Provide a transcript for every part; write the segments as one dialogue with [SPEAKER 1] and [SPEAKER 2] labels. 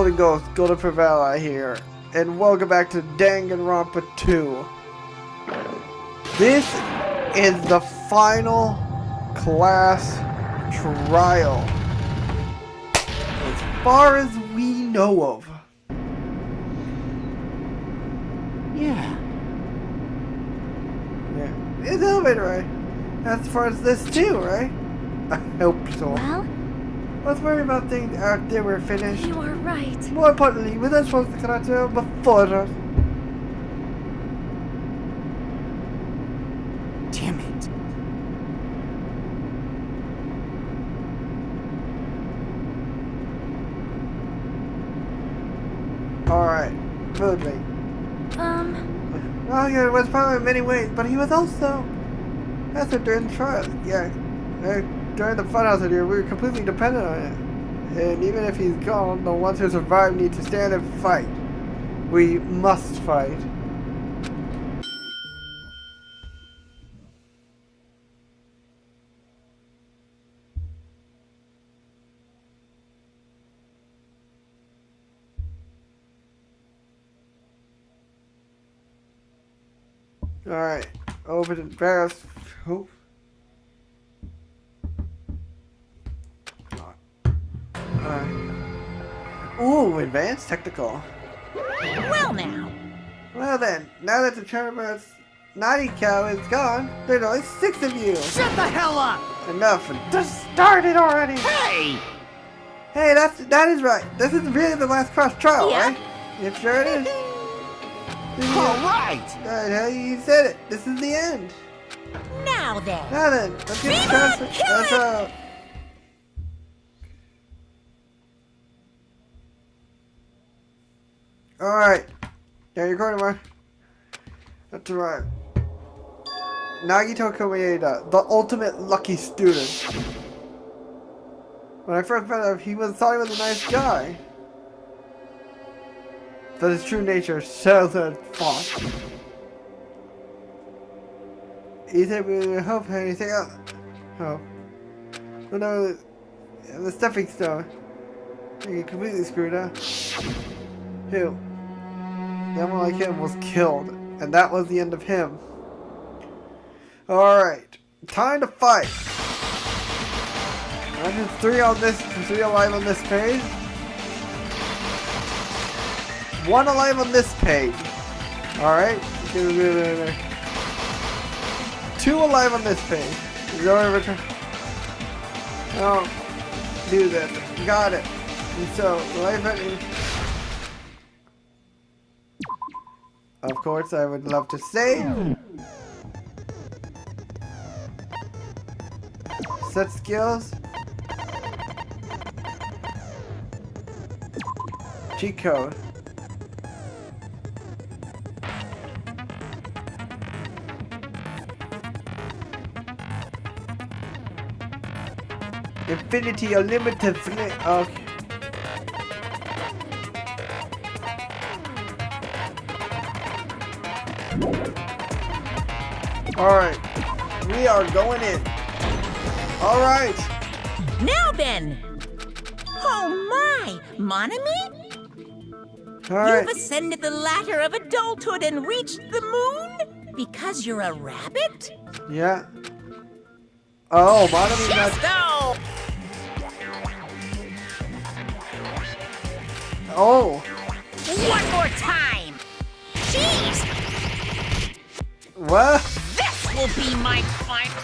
[SPEAKER 1] Golden Ghost, GoldenPrimvally here, and welcome back to Danganronpa 2. This is the final class trial, as far as we know of.
[SPEAKER 2] Yeah.
[SPEAKER 1] It's elevator, right? As far as this too, right? I hope so.
[SPEAKER 3] Well,
[SPEAKER 1] Let's worry about things after we're finished.
[SPEAKER 3] you are right.
[SPEAKER 1] More importantly, we're not supposed to catch her before us.
[SPEAKER 2] Damn it.
[SPEAKER 1] Alright, Foodly. Well, yeah, it was probably in many ways, but he was also... That's a during the trial. Yeah, during the funhouse here, we were completely dependent on it. And even if he's gone, the ones who survive need to stand and fight. We must fight. Alright, open and pass. Oh. Alright. Ooh, advanced technical.
[SPEAKER 4] Well now.
[SPEAKER 1] Well then, now that the tournament's naughty cow is gone, there's only 6 of you.
[SPEAKER 2] Shut the hell up!
[SPEAKER 1] Enough. Just started already.
[SPEAKER 2] Hey!
[SPEAKER 1] Hey, that is right. This is really the last cross trial,
[SPEAKER 4] Yeah.
[SPEAKER 1] right? You sure it is?
[SPEAKER 2] All right!
[SPEAKER 1] You said it. This is the end.
[SPEAKER 4] Now then.
[SPEAKER 1] Now then, let's get the
[SPEAKER 4] Viva
[SPEAKER 1] transfer.
[SPEAKER 4] Killer!
[SPEAKER 1] That's all. Alright. Yeah, you're recording, Mark. That's right. Nagito Komaeda, the ultimate lucky student. When I first met him, thought he was a nice guy. But his true nature shows at fault. He said we would help anything else. Oh. But no, the stepping stone. He completely screwed up. Who? Someone like him was killed, and that was the end of him. Alright, time to fight. I did 3 alive on this page. 1 alive on this page. Alright. 2 alive on this page. Oh, do this. Got it. And so, life at... Of course, I would love to save. Set skills. Cheat code. Infinity Unlimited. Okay. Alright, we are going in. Alright.
[SPEAKER 4] Now then. Oh my, mon ami?
[SPEAKER 1] Alright.
[SPEAKER 4] You've ascended the ladder of adulthood and reached the moon? Because you're a rabbit?
[SPEAKER 1] Yeah. Oh, bottom is not.
[SPEAKER 4] Chesto!
[SPEAKER 1] Oh.
[SPEAKER 4] One more time. Jeez,
[SPEAKER 1] What?
[SPEAKER 4] this will be my final.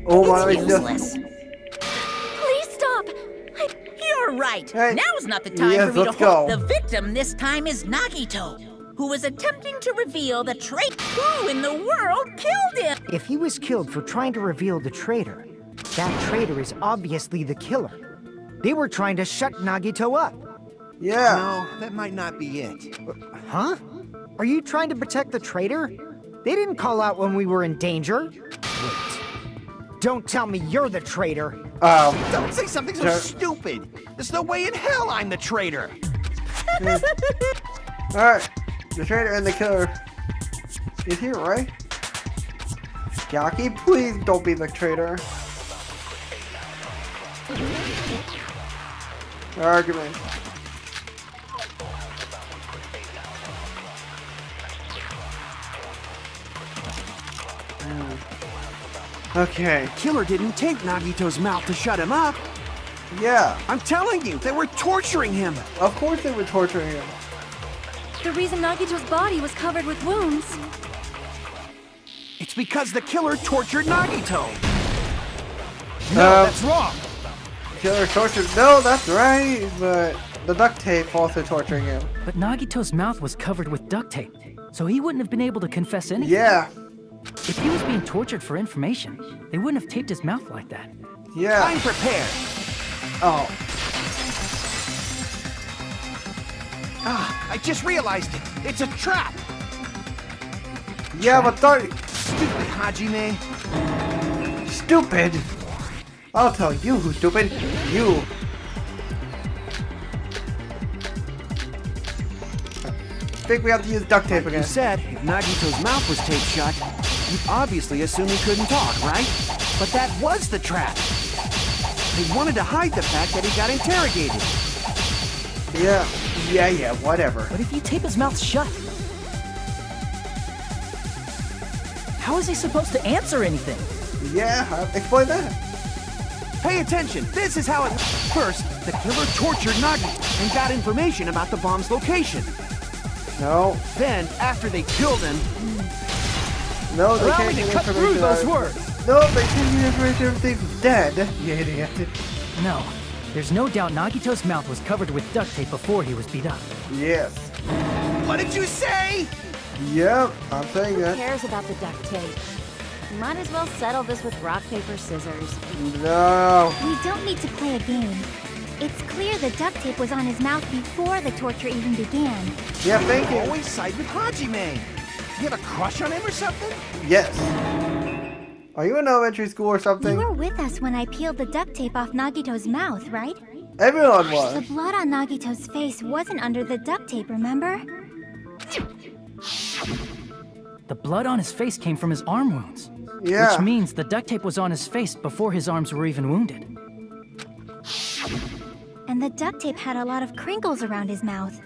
[SPEAKER 1] Oh, bottom
[SPEAKER 4] It's
[SPEAKER 1] is just.
[SPEAKER 4] useless.
[SPEAKER 3] Please stop.
[SPEAKER 4] You're right.
[SPEAKER 1] Hey.
[SPEAKER 4] Now's not the time
[SPEAKER 1] Yes,
[SPEAKER 4] for me to
[SPEAKER 1] let's go.
[SPEAKER 4] The victim this time is Nagito, who was attempting to reveal the traitor. Who in the world killed him?
[SPEAKER 2] If he was killed for trying to reveal the traitor, that traitor is obviously the killer. They were trying to shut Nagito up.
[SPEAKER 1] Yeah.
[SPEAKER 5] No, that might not be it.
[SPEAKER 2] Huh? Are you trying to protect the traitor? They didn't call out when we were in danger. Wait. Don't tell me you're the traitor.
[SPEAKER 5] Don't say something so
[SPEAKER 1] Sure.
[SPEAKER 5] stupid. There's no way in hell I'm the traitor.
[SPEAKER 1] Alright. The traitor and the killer is here, right? Yaki, please don't be the traitor. Argument. Okay.
[SPEAKER 5] Killer didn't take Nagito's mouth to shut him up.
[SPEAKER 1] Yeah.
[SPEAKER 5] I'm telling you, they were torturing him.
[SPEAKER 1] Of course they were torturing him.
[SPEAKER 3] The reason Nagito's body was covered with wounds.
[SPEAKER 5] It's because the killer tortured Nagito.
[SPEAKER 1] No,
[SPEAKER 5] That's wrong.
[SPEAKER 1] Killer tortured. No, that's right. But the duct tape also torturing him.
[SPEAKER 6] But Nagito's mouth was covered with duct tape, so he wouldn't have been able to confess anything.
[SPEAKER 1] Yeah.
[SPEAKER 6] If he was being tortured for information, they wouldn't have taped his mouth like that.
[SPEAKER 1] Yeah.
[SPEAKER 5] I'm prepared.
[SPEAKER 1] Oh.
[SPEAKER 5] I just realized it. It's a trap.
[SPEAKER 1] Yeah, but
[SPEAKER 5] Stupid Hajime.
[SPEAKER 1] stupid. I'll tell you who's stupid. You. I think we have to use duct tape
[SPEAKER 5] You
[SPEAKER 1] again.
[SPEAKER 5] said if Nagito's mouth was taped shut, you'd obviously assume he couldn't talk, right? But that was the trap. They wanted to hide the fact that he got interrogated.
[SPEAKER 1] Yeah, whatever.
[SPEAKER 6] But if you tape his mouth shut, how is he supposed to answer anything?
[SPEAKER 1] Yeah, explain that.
[SPEAKER 5] Pay attention. This is how it... First, the killer tortured Nagito and got information about the bomb's location.
[SPEAKER 1] No,
[SPEAKER 5] Then, after they killed him,
[SPEAKER 1] no, they
[SPEAKER 6] Allow
[SPEAKER 1] can't
[SPEAKER 6] me to
[SPEAKER 1] get
[SPEAKER 6] cut through
[SPEAKER 1] information.
[SPEAKER 6] those
[SPEAKER 1] on-
[SPEAKER 6] words.
[SPEAKER 1] No, they can't get information. Everything's dead. You idiot.
[SPEAKER 6] No, there's no doubt Nagito's mouth was covered with duct tape before he was beat up.
[SPEAKER 1] Yes.
[SPEAKER 5] what did you say?
[SPEAKER 1] Yep, I'm saying
[SPEAKER 7] Who
[SPEAKER 1] that.
[SPEAKER 7] cares about the duct tape? Might as well settle this with rock, paper, scissors.
[SPEAKER 1] No.
[SPEAKER 3] We don't need to play a game. It's clear the duct tape was on his mouth before the torture even began.
[SPEAKER 1] Yeah, thank you.
[SPEAKER 5] Always side with Hajime. You have a crush on him or something?
[SPEAKER 1] Yes. Are you in elementary school or
[SPEAKER 3] You
[SPEAKER 1] something?
[SPEAKER 3] were with us when I peeled the duct tape off Nagito's mouth, right?
[SPEAKER 1] Everyone
[SPEAKER 3] The
[SPEAKER 1] was.
[SPEAKER 3] blood on Nagito's face wasn't under the duct tape, remember?
[SPEAKER 6] The blood on his face came from his arm wounds.
[SPEAKER 1] Yeah.
[SPEAKER 6] Which means the duct tape was on his face before his arms were even wounded.
[SPEAKER 3] And the duct tape had a lot of crinkles around his mouth.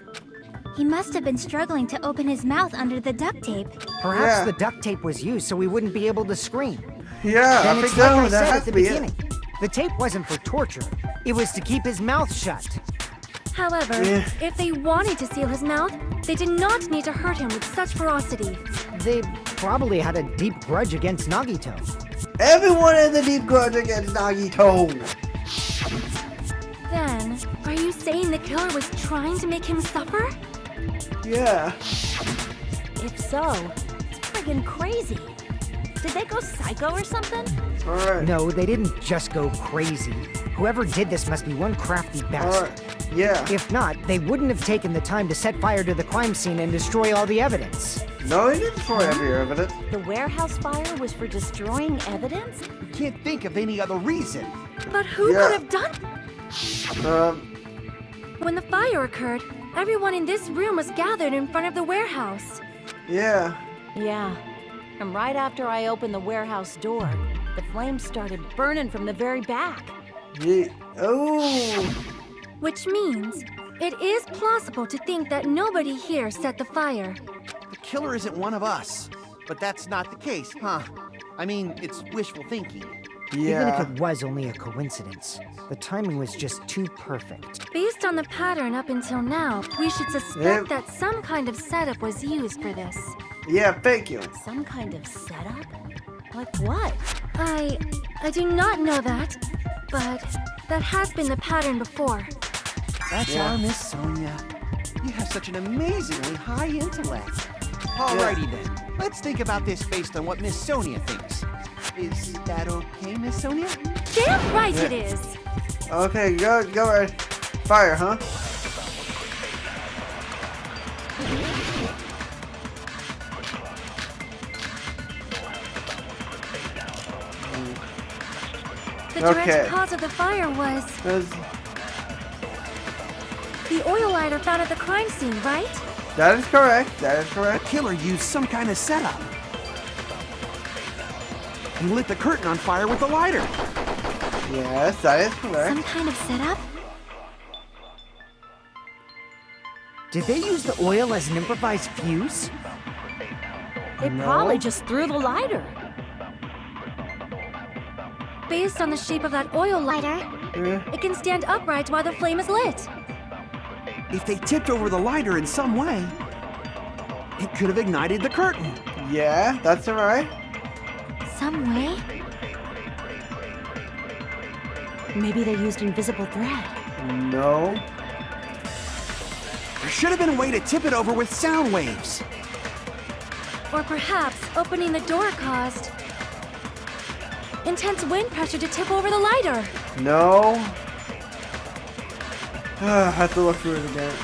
[SPEAKER 3] He must have been struggling to open his mouth under the duct tape.
[SPEAKER 2] Perhaps
[SPEAKER 1] Yeah.
[SPEAKER 2] the duct tape was used so he wouldn't be able to scream.
[SPEAKER 1] Yeah,
[SPEAKER 2] Then
[SPEAKER 1] I
[SPEAKER 2] it's
[SPEAKER 1] think
[SPEAKER 2] like I
[SPEAKER 1] that
[SPEAKER 2] said
[SPEAKER 1] has
[SPEAKER 2] at
[SPEAKER 1] to
[SPEAKER 2] the
[SPEAKER 1] be
[SPEAKER 2] beginning.
[SPEAKER 1] it.
[SPEAKER 2] The tape wasn't for torture. It was to keep his mouth shut.
[SPEAKER 3] However,
[SPEAKER 1] Yeah.
[SPEAKER 3] if they wanted to seal his mouth, they did not need to hurt him with such ferocity.
[SPEAKER 2] They probably had a deep grudge against Nagito.
[SPEAKER 1] Everyone has a deep grudge against Nagito.
[SPEAKER 3] Then, are you saying the killer was trying to make him suffer?
[SPEAKER 1] Yeah.
[SPEAKER 7] If so, it's friggin' crazy. Did they go psycho or something?
[SPEAKER 1] Alright.
[SPEAKER 2] No, they didn't just go crazy. Whoever did this must be one crafty bastard.
[SPEAKER 1] Alright. Yeah.
[SPEAKER 2] If not, they wouldn't have taken the time to set fire to the crime scene and destroy all the evidence.
[SPEAKER 1] No, he didn't destroy every evidence.
[SPEAKER 7] The warehouse fire was for destroying evidence?
[SPEAKER 5] You can't think of any other reason.
[SPEAKER 3] But who
[SPEAKER 1] Yeah.
[SPEAKER 3] could have done? When the fire occurred, everyone in this room was gathered in front of the warehouse.
[SPEAKER 1] Yeah.
[SPEAKER 7] Yeah. And right after I opened the warehouse door, the flames started burning from the very back.
[SPEAKER 1] Yeah. Oh.
[SPEAKER 3] Which means it is plausible to think that nobody here set the fire.
[SPEAKER 5] The killer isn't one of us. But that's not the case, huh? I mean, it's wishful thinking.
[SPEAKER 2] Even
[SPEAKER 1] Yeah.
[SPEAKER 2] if it was only a coincidence, the timing was just too perfect.
[SPEAKER 3] Based on the pattern up until now, we should suspect
[SPEAKER 1] Yep.
[SPEAKER 3] that some kind of setup was used for this.
[SPEAKER 1] Yeah, thank you.
[SPEAKER 7] Some kind of setup? Like what?
[SPEAKER 3] I do not know that, but that has been the pattern before.
[SPEAKER 5] That's
[SPEAKER 1] Yeah.
[SPEAKER 5] our Miss Sonia. You have such an amazingly high intellect. Alrighty then. Let's think about this based on what Miss Sonia thinks. Is that okay, Miss Sonia?
[SPEAKER 3] Damn right it is!
[SPEAKER 1] Okay, go right. Fire, huh?
[SPEAKER 3] The direct
[SPEAKER 1] Okay.
[SPEAKER 3] cause of the fire was
[SPEAKER 1] That's-
[SPEAKER 3] the oil lighter found at the crime scene, right?
[SPEAKER 1] That is correct. That is
[SPEAKER 5] The
[SPEAKER 1] correct.
[SPEAKER 5] killer used some kind of setup. He lit the curtain on fire with the lighter.
[SPEAKER 1] Yes, that is correct.
[SPEAKER 3] Some kind of setup?
[SPEAKER 2] Did they use the oil as an improvised fuse?
[SPEAKER 7] They probably just threw the lighter.
[SPEAKER 3] Based on the shape of that oil lighter, it can stand upright while the flame is lit.
[SPEAKER 5] If they tipped over the lighter in some way, it could have ignited the curtain.
[SPEAKER 1] Yeah, that's alright.
[SPEAKER 3] Some way?
[SPEAKER 7] Maybe they used invisible thread.
[SPEAKER 1] No.
[SPEAKER 5] There should have been a way to tip it over with sound waves.
[SPEAKER 3] Or perhaps opening the door caused intense wind pressure to tip over the lighter.
[SPEAKER 1] No. I have to look through it again.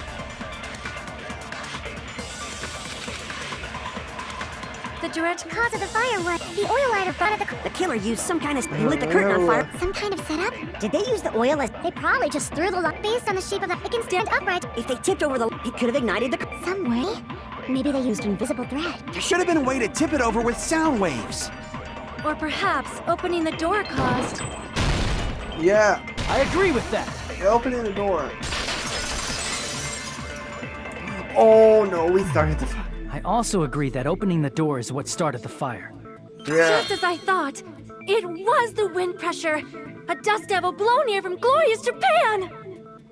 [SPEAKER 3] The direct cause of the fire was the oil lighter front of
[SPEAKER 8] The killer used some kind of lit the curtain on fire.
[SPEAKER 3] some kind of setup.
[SPEAKER 8] Did they use the oil as
[SPEAKER 3] They probably just threw the light based on the shape of the. It can stand upright
[SPEAKER 8] if they tipped over the it could have ignited the
[SPEAKER 3] some way. Maybe they used invisible thread.
[SPEAKER 5] There should have been a way to tip it over with sound waves.
[SPEAKER 3] Or perhaps opening the door caused.
[SPEAKER 1] Yeah,
[SPEAKER 6] I agree with that.
[SPEAKER 1] opening the door. Oh no, we started the fire.
[SPEAKER 6] I also agree that opening the door is what started the fire.
[SPEAKER 1] Yeah.
[SPEAKER 3] Just as I thought, it was the wind pressure. A dust devil blown here from glorious Japan.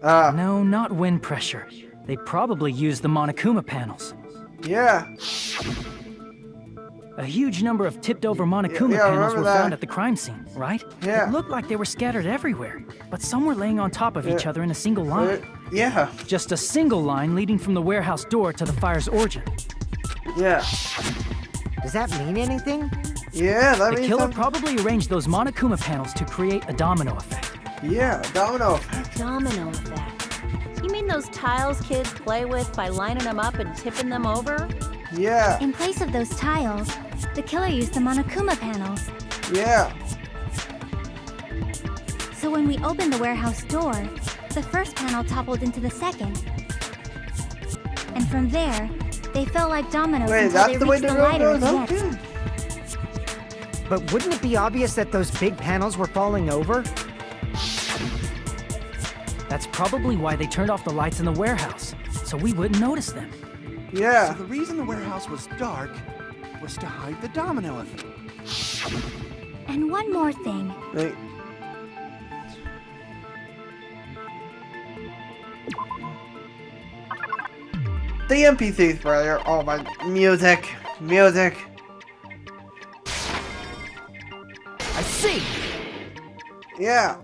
[SPEAKER 6] No, not wind pressure. They probably used the Monokuma panels.
[SPEAKER 1] Yeah.
[SPEAKER 6] A huge number of tipped-over Monokuma
[SPEAKER 1] Yeah, I
[SPEAKER 6] panels
[SPEAKER 1] remember
[SPEAKER 6] were
[SPEAKER 1] that.
[SPEAKER 6] found at the crime scene, right?
[SPEAKER 1] Yeah.
[SPEAKER 6] It looked like they were scattered everywhere, but some were laying on top of each other in a single line.
[SPEAKER 1] Yeah.
[SPEAKER 6] Just a single line leading from the warehouse door to the fire's origin.
[SPEAKER 1] Yeah.
[SPEAKER 2] Does that mean anything?
[SPEAKER 1] Yeah, that
[SPEAKER 6] The
[SPEAKER 1] means
[SPEAKER 6] killer
[SPEAKER 1] something.
[SPEAKER 6] probably arranged those Monokuma panels to create a domino effect.
[SPEAKER 1] Yeah, domino effect.
[SPEAKER 7] Domino effect. You mean those tiles kids play with by lining them up and tipping them over?
[SPEAKER 1] Yeah.
[SPEAKER 3] In place of those tiles, the killer used the Monokuma panels.
[SPEAKER 1] Yeah.
[SPEAKER 3] So when we opened the warehouse door, the first panel toppled into the second. And from there, they fell like dominoes
[SPEAKER 1] Wait,
[SPEAKER 3] until
[SPEAKER 1] that's
[SPEAKER 3] they
[SPEAKER 1] the way
[SPEAKER 3] reached
[SPEAKER 1] the
[SPEAKER 3] the
[SPEAKER 1] road
[SPEAKER 3] lighter
[SPEAKER 1] goes?
[SPEAKER 3] at the
[SPEAKER 1] Okay.
[SPEAKER 3] end.
[SPEAKER 2] But wouldn't it be obvious that those big panels were falling over?
[SPEAKER 6] That's probably why they turned off the lights in the warehouse, so we wouldn't notice them.
[SPEAKER 1] Yeah.
[SPEAKER 5] So the reason the warehouse was dark was to hide the domino effect.
[SPEAKER 3] And one more thing.
[SPEAKER 1] Wait. The NPCs, brother. Oh my, music. Music.
[SPEAKER 6] I see!
[SPEAKER 1] Yeah.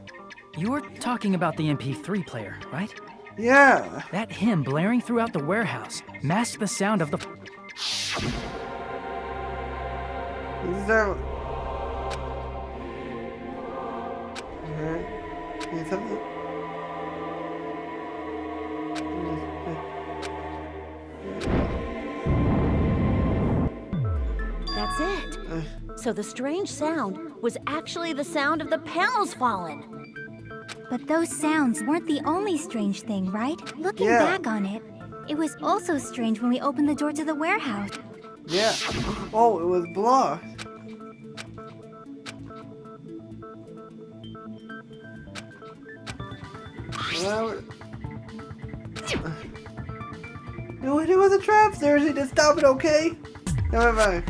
[SPEAKER 6] You were talking about the MP3 player, right?
[SPEAKER 1] Yeah.
[SPEAKER 6] That hymn blaring throughout the warehouse masked the sound of the...
[SPEAKER 1] Is there... Is something...
[SPEAKER 7] That's it. So the strange sound was actually the sound of the panels falling.
[SPEAKER 3] But those sounds weren't the only strange thing, right? Looking
[SPEAKER 1] Yeah.
[SPEAKER 3] back on it, it was also strange when we opened the door to the warehouse.
[SPEAKER 1] Yeah. Oh, it was blocked. Well, no, it was a trap. Seriously, just stop it, okay? No, bye.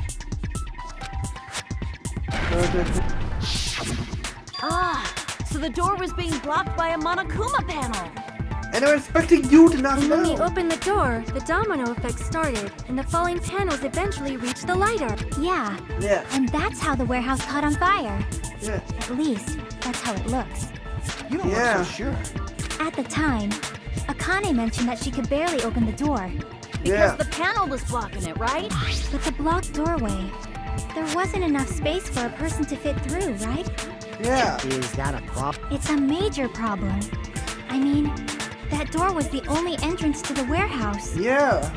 [SPEAKER 7] Ah, so the door was being blocked by a Monokuma panel.
[SPEAKER 1] And they were expecting you to knock
[SPEAKER 3] And
[SPEAKER 1] it
[SPEAKER 3] when we
[SPEAKER 1] out.
[SPEAKER 3] opened the door, the domino effect started, and the falling panels eventually reached the lighter. Yeah,
[SPEAKER 1] Yeah.
[SPEAKER 3] and that's how the warehouse caught on fire.
[SPEAKER 1] Yeah.
[SPEAKER 3] At least, that's how it looks.
[SPEAKER 5] You don't
[SPEAKER 1] Yeah.
[SPEAKER 5] look so sure.
[SPEAKER 3] At the time, Akane mentioned that she could barely open the door.
[SPEAKER 7] Because
[SPEAKER 1] Yeah.
[SPEAKER 7] the panel was blocking it, right?
[SPEAKER 3] But the blocked doorway, there wasn't enough space for a person to fit through, right?
[SPEAKER 1] Yeah.
[SPEAKER 2] Is that a problem?
[SPEAKER 3] It's a major problem. I mean, that door was the only entrance to the warehouse.
[SPEAKER 1] Yeah.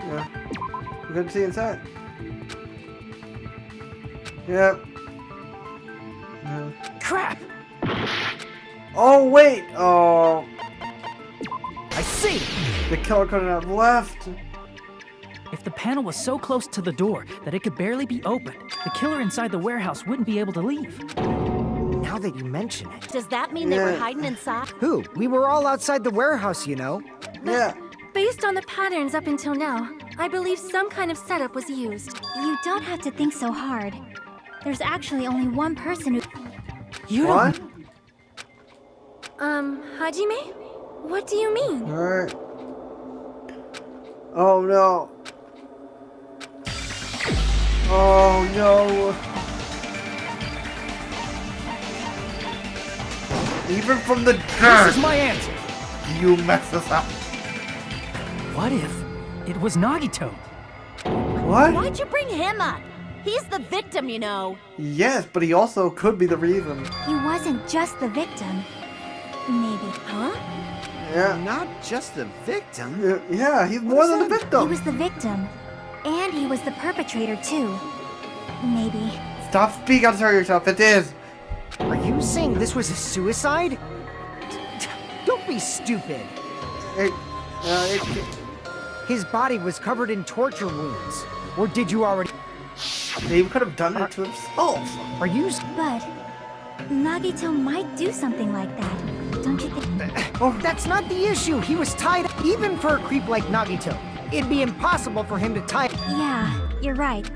[SPEAKER 1] Yeah. You couldn't see inside. Yep. Yeah.
[SPEAKER 6] Crap!
[SPEAKER 1] Oh, wait. Oh.
[SPEAKER 6] I see!
[SPEAKER 1] The killer couldn't have left.
[SPEAKER 6] If the panel was so close to the door that it could barely be opened, the killer inside the warehouse wouldn't be able to leave.
[SPEAKER 2] Now Now that you mention it.
[SPEAKER 7] Does that mean they were
[SPEAKER 1] Yeah.
[SPEAKER 7] hiding inside?
[SPEAKER 2] Who? We were all outside the warehouse, you know.
[SPEAKER 1] Yeah.
[SPEAKER 9] Based on the patterns up until now, I believe some kind of setup was used.
[SPEAKER 3] You don't have to think so hard. There's actually only one person who...
[SPEAKER 2] You
[SPEAKER 1] What?
[SPEAKER 9] Hajime? What do you mean?
[SPEAKER 1] Alright. Oh no. Oh no. Even from the
[SPEAKER 6] This
[SPEAKER 1] dirt,
[SPEAKER 6] is my answer.
[SPEAKER 1] you mess us up.
[SPEAKER 6] What if it was Nagito?
[SPEAKER 1] What?
[SPEAKER 7] Why'd you bring him up? He's the victim, you know.
[SPEAKER 1] Yes, but he also could be the reason.
[SPEAKER 3] He wasn't just the victim. Maybe.
[SPEAKER 7] Huh?
[SPEAKER 1] Yeah.
[SPEAKER 5] Not just the victim.
[SPEAKER 1] Yeah, he's more than a
[SPEAKER 3] He
[SPEAKER 1] victim.
[SPEAKER 3] was the victim. And he was the perpetrator, too. Maybe.
[SPEAKER 1] Stop speaking out of yourself. It is.
[SPEAKER 2] Are you saying this was a suicide? Don't be stupid.
[SPEAKER 1] It,
[SPEAKER 2] His body was covered in torture wounds. Or did you already...
[SPEAKER 1] he could have done it to himself.
[SPEAKER 2] Are you...
[SPEAKER 3] But Nagito might do something like that. Don't you think?
[SPEAKER 2] Oh, that's not the issue. He was tied up. Even for a creep like Nagito, it'd be impossible for him to tie...
[SPEAKER 3] Yeah, you're right.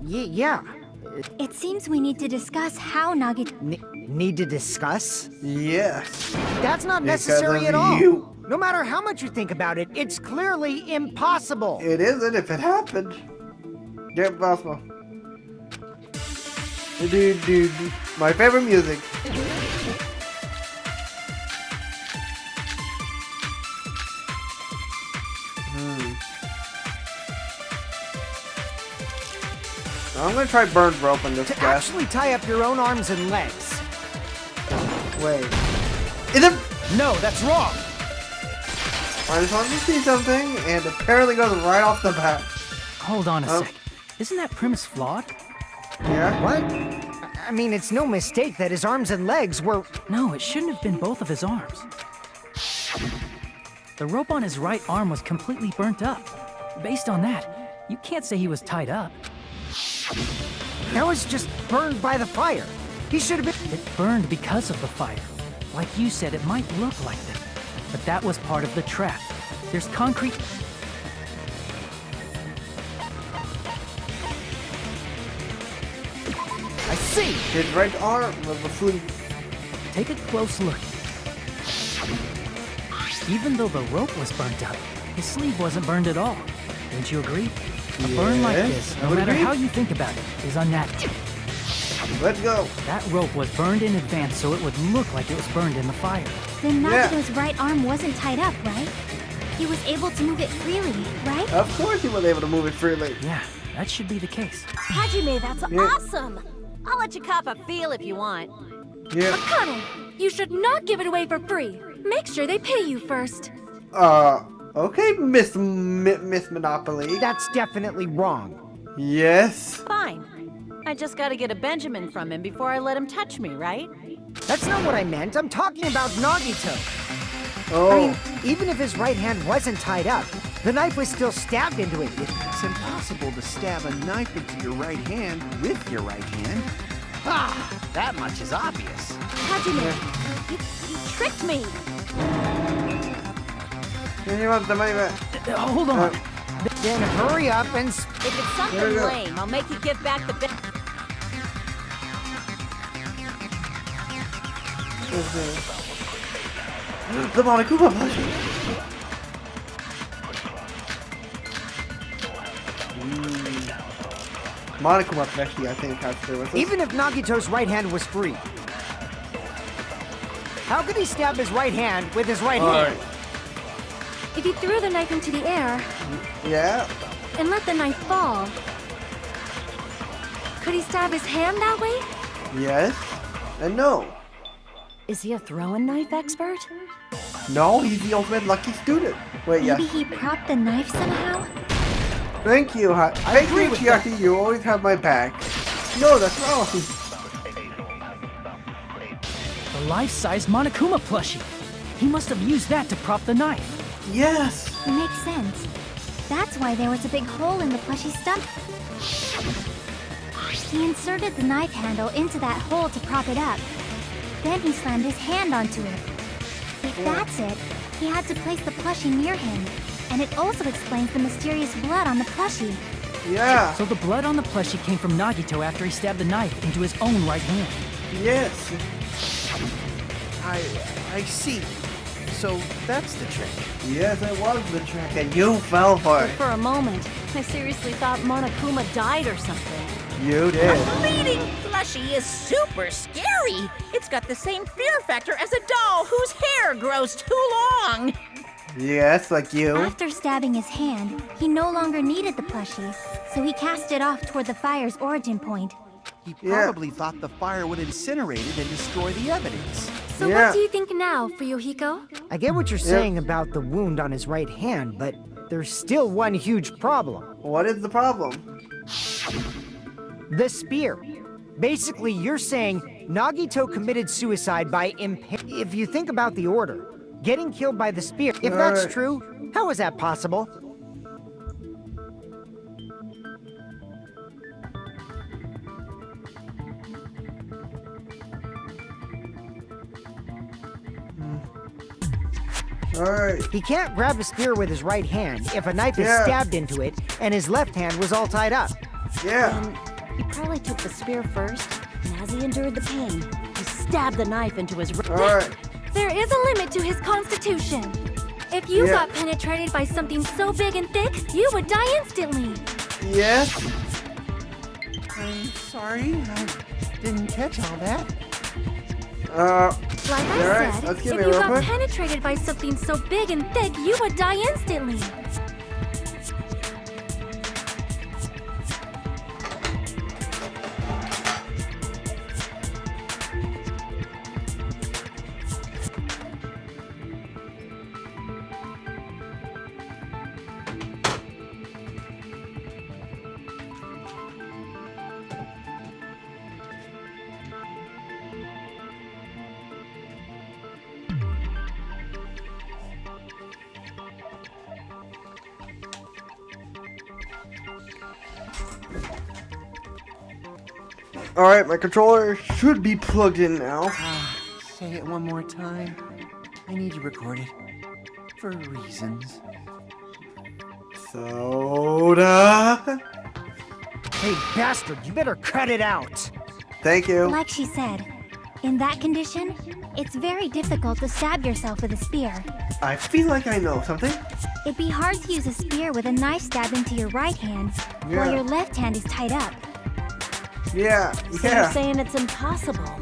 [SPEAKER 2] Yeah.
[SPEAKER 3] It seems we need to discuss how Nagito...
[SPEAKER 2] Need to discuss?
[SPEAKER 1] Yes.
[SPEAKER 2] That's not
[SPEAKER 1] Because
[SPEAKER 2] necessary
[SPEAKER 1] of
[SPEAKER 2] at all.
[SPEAKER 1] you.
[SPEAKER 2] No matter how much you think about it, it's clearly impossible.
[SPEAKER 1] It isn't if it happened. Yeah, possible. Dude. My favorite music. I'm gonna try burned rope on this
[SPEAKER 2] To
[SPEAKER 1] guy.
[SPEAKER 2] actually tie up your own arms and legs.
[SPEAKER 1] Wait. Is it?
[SPEAKER 6] No, that's wrong.
[SPEAKER 1] I just wanted to see something, and apparently goes right off the bat.
[SPEAKER 6] Hold on a
[SPEAKER 1] Oh.
[SPEAKER 6] sec. Isn't that premise flawed?
[SPEAKER 1] Yeah?
[SPEAKER 2] What? I mean, it's no mistake that his arms and legs were...
[SPEAKER 6] No, it shouldn't have been both of his arms. The rope on his right arm was completely burnt up. Based on that, you can't say he was tied up.
[SPEAKER 2] That was just burned by the fire. He should have been...
[SPEAKER 6] It burned because of the fire. Like you said, it might look like that. But that was part of the trap. There's concrete... I see!
[SPEAKER 1] His right arm was asleep.
[SPEAKER 6] Take a close look. Even though the rope was burnt up, his sleeve wasn't burned at all. Don't you agree? A burn like
[SPEAKER 1] Yes,
[SPEAKER 6] this,
[SPEAKER 1] I
[SPEAKER 6] no
[SPEAKER 1] would
[SPEAKER 6] matter
[SPEAKER 1] agree.
[SPEAKER 6] how you think about it, is unnatural.
[SPEAKER 1] Let's go.
[SPEAKER 6] That rope was burned in advance so it would look like it was burned in the fire.
[SPEAKER 3] Then
[SPEAKER 1] Yeah.
[SPEAKER 3] Nagito's right arm wasn't tied up, right? He was able to move it freely, right?
[SPEAKER 1] Of course he was able to move it freely.
[SPEAKER 6] Yeah, that should be the case.
[SPEAKER 7] Hajime, that's
[SPEAKER 1] Yeah.
[SPEAKER 7] awesome. I'll let you cop a feel if you want.
[SPEAKER 1] Yeah.
[SPEAKER 9] Akane, you should not give it away for free. Make sure they pay you first.
[SPEAKER 1] Okay, Miss Monopoly.
[SPEAKER 2] That's definitely wrong.
[SPEAKER 1] Yes.
[SPEAKER 7] Fine. I just gotta get a Benjamin from him before I let him touch me, right?
[SPEAKER 2] That's not what I meant. I'm talking about Nagito.
[SPEAKER 1] Oh.
[SPEAKER 2] I mean, even if his right hand wasn't tied up, the knife was still stabbed into it.
[SPEAKER 5] It's impossible to stab a knife into your right hand with your right hand. Ah, that much is obvious.
[SPEAKER 7] Hajime, you tricked me.
[SPEAKER 1] And he wants the money back.
[SPEAKER 6] Hold on.
[SPEAKER 2] Then hurry up and...
[SPEAKER 7] If it's
[SPEAKER 1] There
[SPEAKER 7] something
[SPEAKER 1] we go.
[SPEAKER 7] lame, I'll make you give back the
[SPEAKER 1] The Monokuma plushie. Monokuma plushie, I think, has to do with this.
[SPEAKER 2] Even if Nagito's right hand was free, how could he stab his right hand with his right hand?
[SPEAKER 9] If he threw the knife into the air
[SPEAKER 1] Yeah.
[SPEAKER 9] and let the knife fall, could he stab his hand that way?
[SPEAKER 1] Yes. And no.
[SPEAKER 7] Is he a throwing knife expert?
[SPEAKER 1] No, he's the ultimate lucky student. Wait,
[SPEAKER 3] Maybe
[SPEAKER 1] yes.
[SPEAKER 3] he propped the knife somehow?
[SPEAKER 1] Thank you, Thank
[SPEAKER 2] agree
[SPEAKER 1] you,
[SPEAKER 2] with that.
[SPEAKER 1] Chiaki. You always have my back. No, that's wrong.
[SPEAKER 6] The life-size Monokuma plushie. He must have used that to prop the knife.
[SPEAKER 1] Yes.
[SPEAKER 3] Makes sense. That's why there was a big hole in the plushie's stomach. He inserted the knife handle into that hole to prop it up, Then he slammed his hand onto it. If that's it, he had to place the plushie near him. And it also explains the mysterious blood on the plushie.
[SPEAKER 1] Yeah.
[SPEAKER 6] So the blood on the plushie came from Nagito after he stabbed the knife into his own right hand.
[SPEAKER 1] Yes.
[SPEAKER 5] I see. So that's the trick.
[SPEAKER 1] Yes, it was the trick, and you fell for
[SPEAKER 7] But
[SPEAKER 1] it.
[SPEAKER 7] for a moment, I seriously thought Monokuma died or something.
[SPEAKER 1] You did.
[SPEAKER 4] Bleeding plushie is super scary. It's got the same fear factor as a doll whose hair grows too long.
[SPEAKER 1] Yes, like you.
[SPEAKER 3] After stabbing his hand, he no longer needed the plushie, so he cast it off toward the fire's origin point.
[SPEAKER 5] He
[SPEAKER 1] Yeah.
[SPEAKER 5] probably thought the fire would incinerate it and destroy the evidence.
[SPEAKER 9] So
[SPEAKER 1] Yeah.
[SPEAKER 9] what do you think now, Fuyuhiko?
[SPEAKER 2] I get what you're saying about the wound on his right hand, but there's still one huge problem.
[SPEAKER 1] What is the problem?
[SPEAKER 2] The spear. Basically, you're saying Nagito committed suicide by If you think about the order, getting killed by the spear, if that's
[SPEAKER 1] Alright.
[SPEAKER 2] true, how is that possible?
[SPEAKER 1] Alright.
[SPEAKER 2] He can't grab a spear with his right hand if a knife is
[SPEAKER 1] Yeah.
[SPEAKER 2] stabbed into it and his left hand was all tied up.
[SPEAKER 1] Yeah.
[SPEAKER 7] And he probably took the spear first, and as he endured the pain, he stabbed the knife into his
[SPEAKER 1] Alright.
[SPEAKER 9] There is a limit to his constitution. If you
[SPEAKER 1] Yeah.
[SPEAKER 9] got penetrated by something so big and thick, you would die instantly.
[SPEAKER 1] Yes.
[SPEAKER 5] I'm sorry, I didn't catch all that.
[SPEAKER 9] Like I
[SPEAKER 1] Alright,
[SPEAKER 9] said,
[SPEAKER 1] let's
[SPEAKER 9] if
[SPEAKER 1] get
[SPEAKER 9] you
[SPEAKER 1] it real
[SPEAKER 9] got
[SPEAKER 1] quick.
[SPEAKER 9] penetrated by something so big and thick, you would die instantly.
[SPEAKER 1] Alright, my controller should be plugged in now.
[SPEAKER 5] Say it one more time. I need to record it. For reasons.
[SPEAKER 1] Soda.
[SPEAKER 2] Hey, bastard, you better cut it out.
[SPEAKER 1] Thank you.
[SPEAKER 3] Like she said, in that condition, it's very difficult to stab yourself with a spear.
[SPEAKER 1] I feel like I know something.
[SPEAKER 3] It'd be hard to use a spear with a knife stabbed into your right hand
[SPEAKER 1] Yeah.
[SPEAKER 3] while your left hand is tied up.
[SPEAKER 1] Yeah.
[SPEAKER 7] So you're
[SPEAKER 1] Yeah.
[SPEAKER 7] saying it's impossible.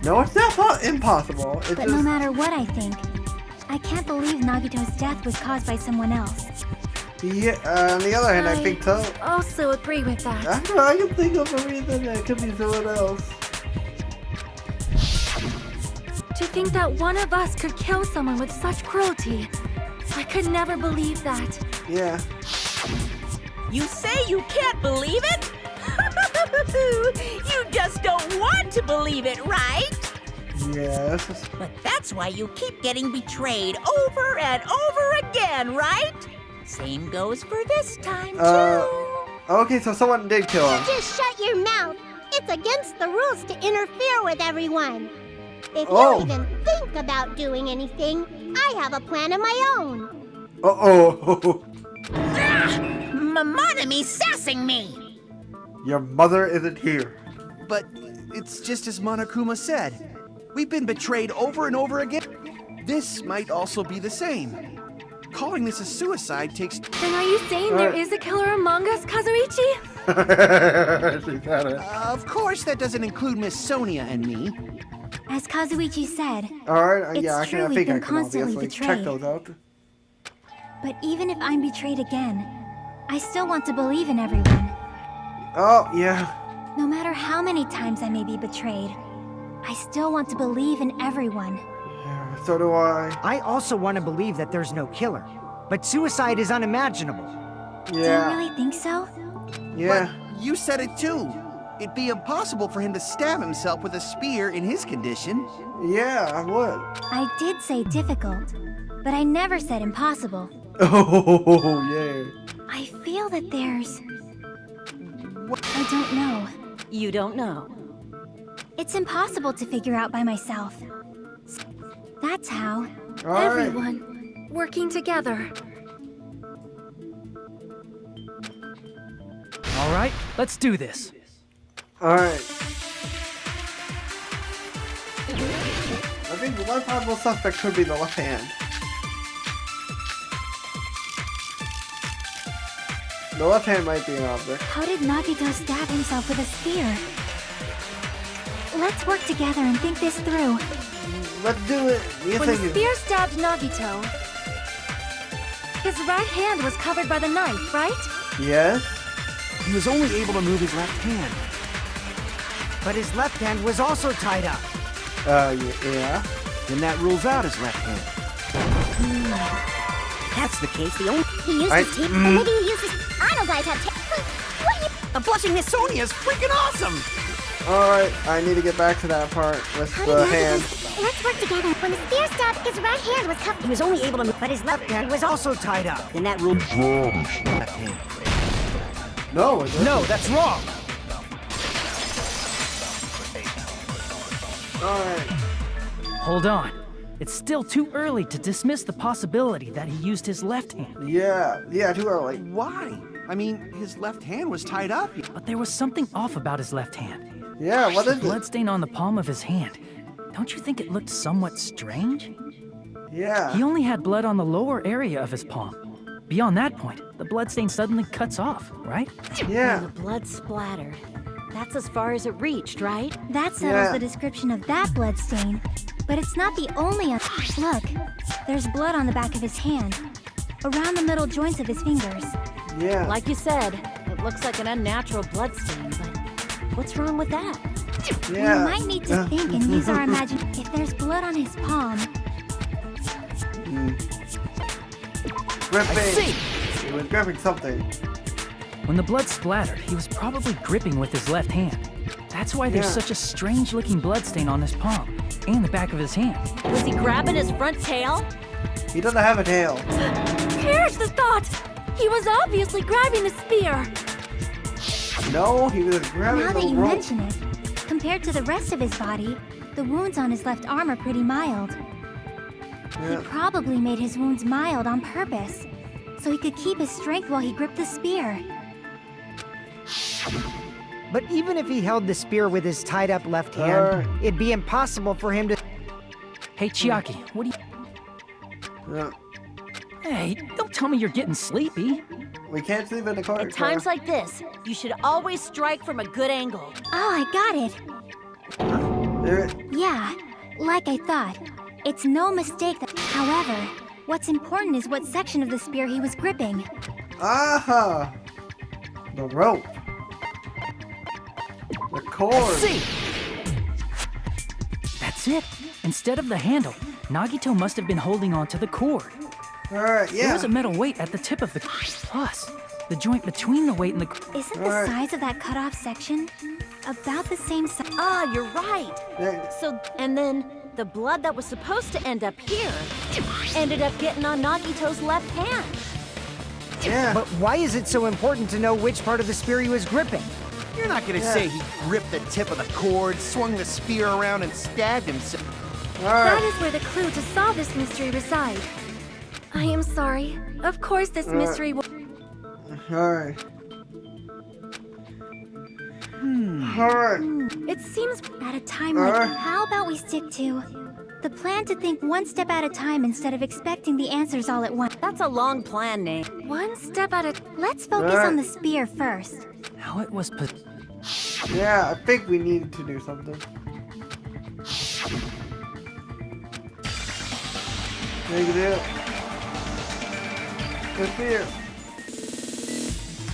[SPEAKER 1] No, it's not impossible. It's
[SPEAKER 3] But
[SPEAKER 1] just...
[SPEAKER 3] no matter what I think, I can't believe Nagito's death was caused by someone else.
[SPEAKER 1] Yeah, on the other hand, I think so.
[SPEAKER 9] Also agree with that.
[SPEAKER 1] I can think of a reason that it could be someone else.
[SPEAKER 9] To think that one of us could kill someone with such cruelty. I could never believe that.
[SPEAKER 1] Yeah.
[SPEAKER 4] You say you can't believe it? You just don't want to believe it, right?
[SPEAKER 1] Yes.
[SPEAKER 4] But that's why you keep getting betrayed over and over again, right? Same goes for this time, too.
[SPEAKER 1] Okay, so someone did kill him.
[SPEAKER 10] Just shut your mouth. It's against the rules to interfere with everyone. If
[SPEAKER 1] Oh.
[SPEAKER 10] you even think about doing anything, I have a plan of my own.
[SPEAKER 1] Uh-oh.
[SPEAKER 4] Mamonami sassing me!
[SPEAKER 1] Your mother isn't here.
[SPEAKER 5] But it's just as Monokuma said. We've been betrayed over and over again. This might also be the same. Calling this a suicide takes...
[SPEAKER 9] Then are you saying there is a killer among us, Kazuichi?
[SPEAKER 1] She said it.
[SPEAKER 5] Of course that doesn't include Miss Sonia and me.
[SPEAKER 3] As Kazuichi said,
[SPEAKER 1] Alright,
[SPEAKER 3] It's
[SPEAKER 1] yeah, I
[SPEAKER 3] true, we've
[SPEAKER 1] think I
[SPEAKER 3] been
[SPEAKER 1] can
[SPEAKER 3] constantly
[SPEAKER 1] obviously check
[SPEAKER 3] betrayed.
[SPEAKER 1] those out.
[SPEAKER 3] but even if I'm betrayed again, I still want to believe in everyone.
[SPEAKER 1] Oh, yeah.
[SPEAKER 3] No matter how many times I may be betrayed, I still want to believe in everyone.
[SPEAKER 1] Yeah, so do I.
[SPEAKER 2] I also want to believe that there's no killer, but suicide is unimaginable.
[SPEAKER 3] Do you
[SPEAKER 1] Yeah.
[SPEAKER 3] really think so?
[SPEAKER 1] Yeah.
[SPEAKER 5] But you said it too. It'd be impossible for him to stab himself with a spear in his condition.
[SPEAKER 1] Yeah, I would.
[SPEAKER 3] I did say difficult, but I never said impossible.
[SPEAKER 1] Oh, yeah.
[SPEAKER 3] I feel that there's... I don't know.
[SPEAKER 7] You don't know.
[SPEAKER 3] It's impossible to figure out by myself. That's how.
[SPEAKER 1] Alright.
[SPEAKER 9] Everyone working together.
[SPEAKER 6] All right, let's do this.
[SPEAKER 1] Alright. I think the one possible suspect could be the left hand. The left hand might be an object.
[SPEAKER 3] How did Nagito stab himself with a spear? Let's work together and think this through.
[SPEAKER 1] Let's do it. You
[SPEAKER 9] When the
[SPEAKER 1] think
[SPEAKER 9] spear stabbed Nagito, his right hand was covered by the knife, right?
[SPEAKER 1] Yes.
[SPEAKER 5] He was only able to move his left hand.
[SPEAKER 2] But his left hand was also tied up.
[SPEAKER 1] Yeah.
[SPEAKER 5] Then that rules out his left hand.
[SPEAKER 8] That's the case. The only
[SPEAKER 10] He used his teeth, or maybe he used his... I don't guys have what are you...
[SPEAKER 5] The blushing Miss Sonia is freaking awesome!
[SPEAKER 1] Alright, I need to get back to that part with
[SPEAKER 10] How
[SPEAKER 1] the
[SPEAKER 10] did
[SPEAKER 1] hand.
[SPEAKER 10] Nagito... Let's work together. When the spear stabbed, his right hand was covered.
[SPEAKER 8] he was only able to move, but his left
[SPEAKER 2] Hand was also tied up.
[SPEAKER 8] then that rules left hand.
[SPEAKER 1] No, it doesn't.
[SPEAKER 6] No, that's wrong.
[SPEAKER 1] Alright.
[SPEAKER 6] Hold on. It's still too early to dismiss the possibility that he used his left hand.
[SPEAKER 1] Yeah, too early.
[SPEAKER 5] Why? I mean, his left hand was tied up.
[SPEAKER 6] But there was something off about his left hand.
[SPEAKER 1] Yeah, what
[SPEAKER 6] The
[SPEAKER 1] is it?
[SPEAKER 6] bloodstain on the palm of his hand. Don't you think it looked somewhat strange?
[SPEAKER 1] Yeah.
[SPEAKER 6] He only had blood on the lower area of his palm. Beyond that point, the bloodstain suddenly cuts off, right?
[SPEAKER 1] Yeah.
[SPEAKER 7] And the blood splattered. That's as far as it reached, right?
[SPEAKER 3] That settles
[SPEAKER 1] Yeah.
[SPEAKER 3] the description of that blood stain. But it's not the only Look, there's blood on the back of his hand. Around the middle joints of his fingers.
[SPEAKER 1] Yeah.
[SPEAKER 7] Like you said, it looks like an unnatural blood stain, but what's wrong with that?
[SPEAKER 1] Yeah.
[SPEAKER 3] We might need to think and use our imagination. If there's blood on his palm,
[SPEAKER 1] Gripping.
[SPEAKER 6] I see.
[SPEAKER 1] He was gripping something.
[SPEAKER 6] When the blood splattered, he was probably gripping with his left hand. That's why there's
[SPEAKER 1] Yeah.
[SPEAKER 6] such a strange-looking bloodstain on his palm and the back of his hand.
[SPEAKER 7] Was he grabbing his front tail?
[SPEAKER 1] He doesn't have a tail.
[SPEAKER 9] Here's the thought! He was obviously grabbing the spear.
[SPEAKER 1] No, he was grabbing
[SPEAKER 3] now that
[SPEAKER 1] the
[SPEAKER 3] you
[SPEAKER 1] rope.
[SPEAKER 3] mention it, compared to the rest of his body, the wounds on his left arm are pretty mild. He
[SPEAKER 1] Yeah.
[SPEAKER 3] probably made his wounds mild on purpose, so he could keep his strength while he gripped the spear.
[SPEAKER 2] But even if he held the spear with his tied up left hand, it'd be impossible for him to...
[SPEAKER 6] Hey, Chiaki, what do you...
[SPEAKER 1] Yeah.
[SPEAKER 6] Hey, don't tell me you're getting sleepy.
[SPEAKER 1] We can't sleep in the car.
[SPEAKER 7] At times like this, you should always strike from a good angle.
[SPEAKER 3] Oh, I got it!
[SPEAKER 1] There.
[SPEAKER 3] Yeah, like I thought. It's no mistake that... However, what's important is what section of the spear he was gripping.
[SPEAKER 1] Aha! The rope. The cord.
[SPEAKER 6] I see. That's it. Instead of the handle, Nagito must have been holding on to the cord.
[SPEAKER 1] Alright,
[SPEAKER 6] There
[SPEAKER 1] yeah.
[SPEAKER 6] was a metal weight at the tip of the... Plus, the joint between the weight and the...
[SPEAKER 3] Isn't the
[SPEAKER 1] Alright.
[SPEAKER 3] size of that cut-off section about the same size?
[SPEAKER 7] Ah, you're right.
[SPEAKER 1] Yeah.
[SPEAKER 7] So, and then the blood that was supposed to end up here ended up getting on Nagito's left hand.
[SPEAKER 1] Yeah.
[SPEAKER 2] But why is it so important to know which part of the spear he was gripping?
[SPEAKER 5] You're not gonna say he gripped the tip of the cord, swung the spear around, and stabbed himself.
[SPEAKER 9] That
[SPEAKER 1] Alright.
[SPEAKER 9] is where the clue to solve this mystery reside. I am sorry. Of course this mystery will...
[SPEAKER 1] Alright. Alright.
[SPEAKER 9] It seems...
[SPEAKER 3] At a time like...
[SPEAKER 1] Alright.
[SPEAKER 3] How about we stick to the plan to think one step at a time instead of expecting the answers all at once?
[SPEAKER 7] That's a long plan, Nate.
[SPEAKER 9] One step at a...
[SPEAKER 3] Let's focus
[SPEAKER 1] Alright.
[SPEAKER 3] on the spear first.
[SPEAKER 6] How it was put...
[SPEAKER 1] Yeah, I think we needed to do something. Make it do. The spear.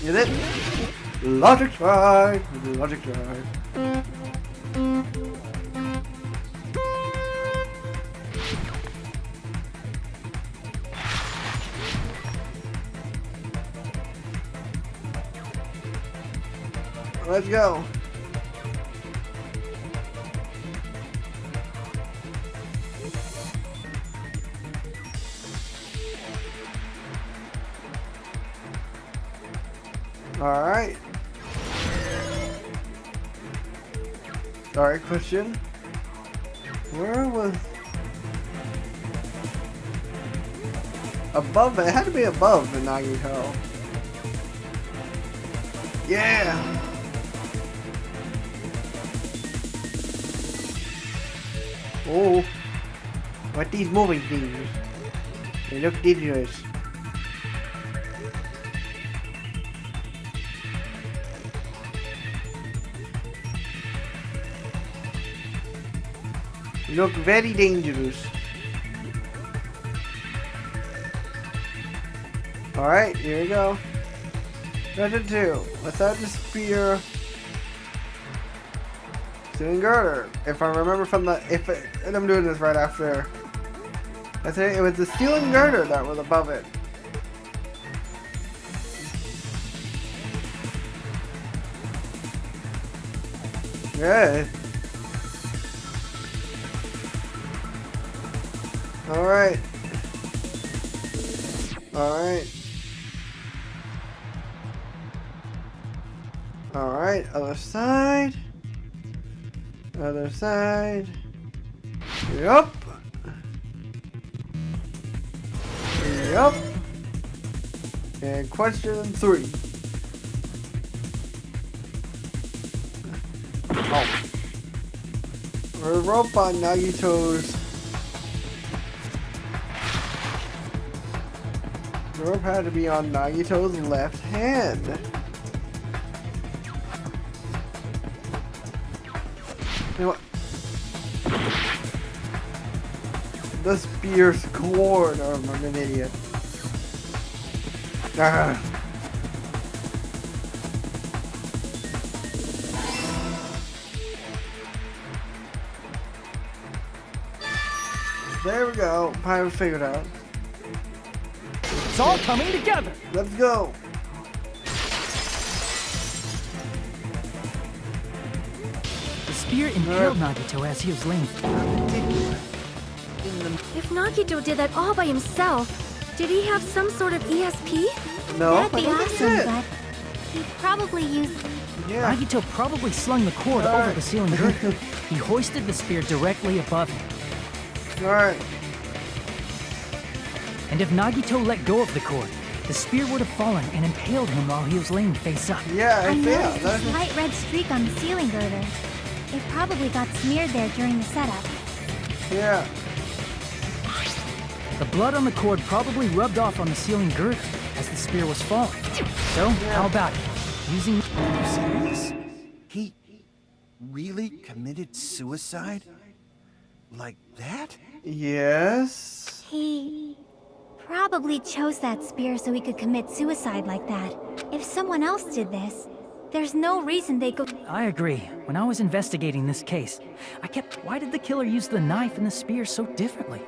[SPEAKER 1] Get it? Logic drive. Logic drive. Let's go. All right. Alright, question. Where was... Above it? It had to be above the Nagito. Yeah! Oh! What these moving things? They look dangerous. Look very dangerous. Alright, here we go. Question 2. Without the spear ceiling girder. If I remember from the and I'm doing this right after. I think it was the ceiling girder that was above it. Yeah. Alright. Alright. Alright, other side. Other side. Yup. Yup. And question 3. Oh. We're rope on Nagito's. The rope had to be on Nagito's left hand. You know what? The spear's cord. Oh, I'm an idiot. Ah. There we go. I figured out.
[SPEAKER 6] It's all coming together.
[SPEAKER 1] Let's go.
[SPEAKER 6] The spear impaled Nagito as he was laying
[SPEAKER 9] If Nagito did that all by himself, did he have some sort of ESP?
[SPEAKER 1] No,
[SPEAKER 3] That'd be
[SPEAKER 1] I don't think
[SPEAKER 3] awesome,
[SPEAKER 1] he did.
[SPEAKER 3] but he'd probably use...
[SPEAKER 1] Yeah.
[SPEAKER 6] Nagito probably slung the cord over the ceiling girder. He hoisted the spear directly above him.
[SPEAKER 1] Alright.
[SPEAKER 6] And if Nagito let go of the cord, the spear would have fallen and impaled him while he was laying face up.
[SPEAKER 1] Yeah,
[SPEAKER 3] I
[SPEAKER 1] yeah.
[SPEAKER 3] noticed a slight red streak on the ceiling girder. It probably got smeared there during the setup.
[SPEAKER 1] Yeah.
[SPEAKER 6] The blood on the cord probably rubbed off on the ceiling girder as the spear was falling. So, how about it? Using...
[SPEAKER 5] Are you serious? He really committed suicide? Like that?
[SPEAKER 1] Yes.
[SPEAKER 3] He probably chose that spear so he could commit suicide like that. If someone else did this, there's no reason they could...
[SPEAKER 6] I agree. When I was investigating this case, I kept... Why did the killer use the knife and the spear so differently?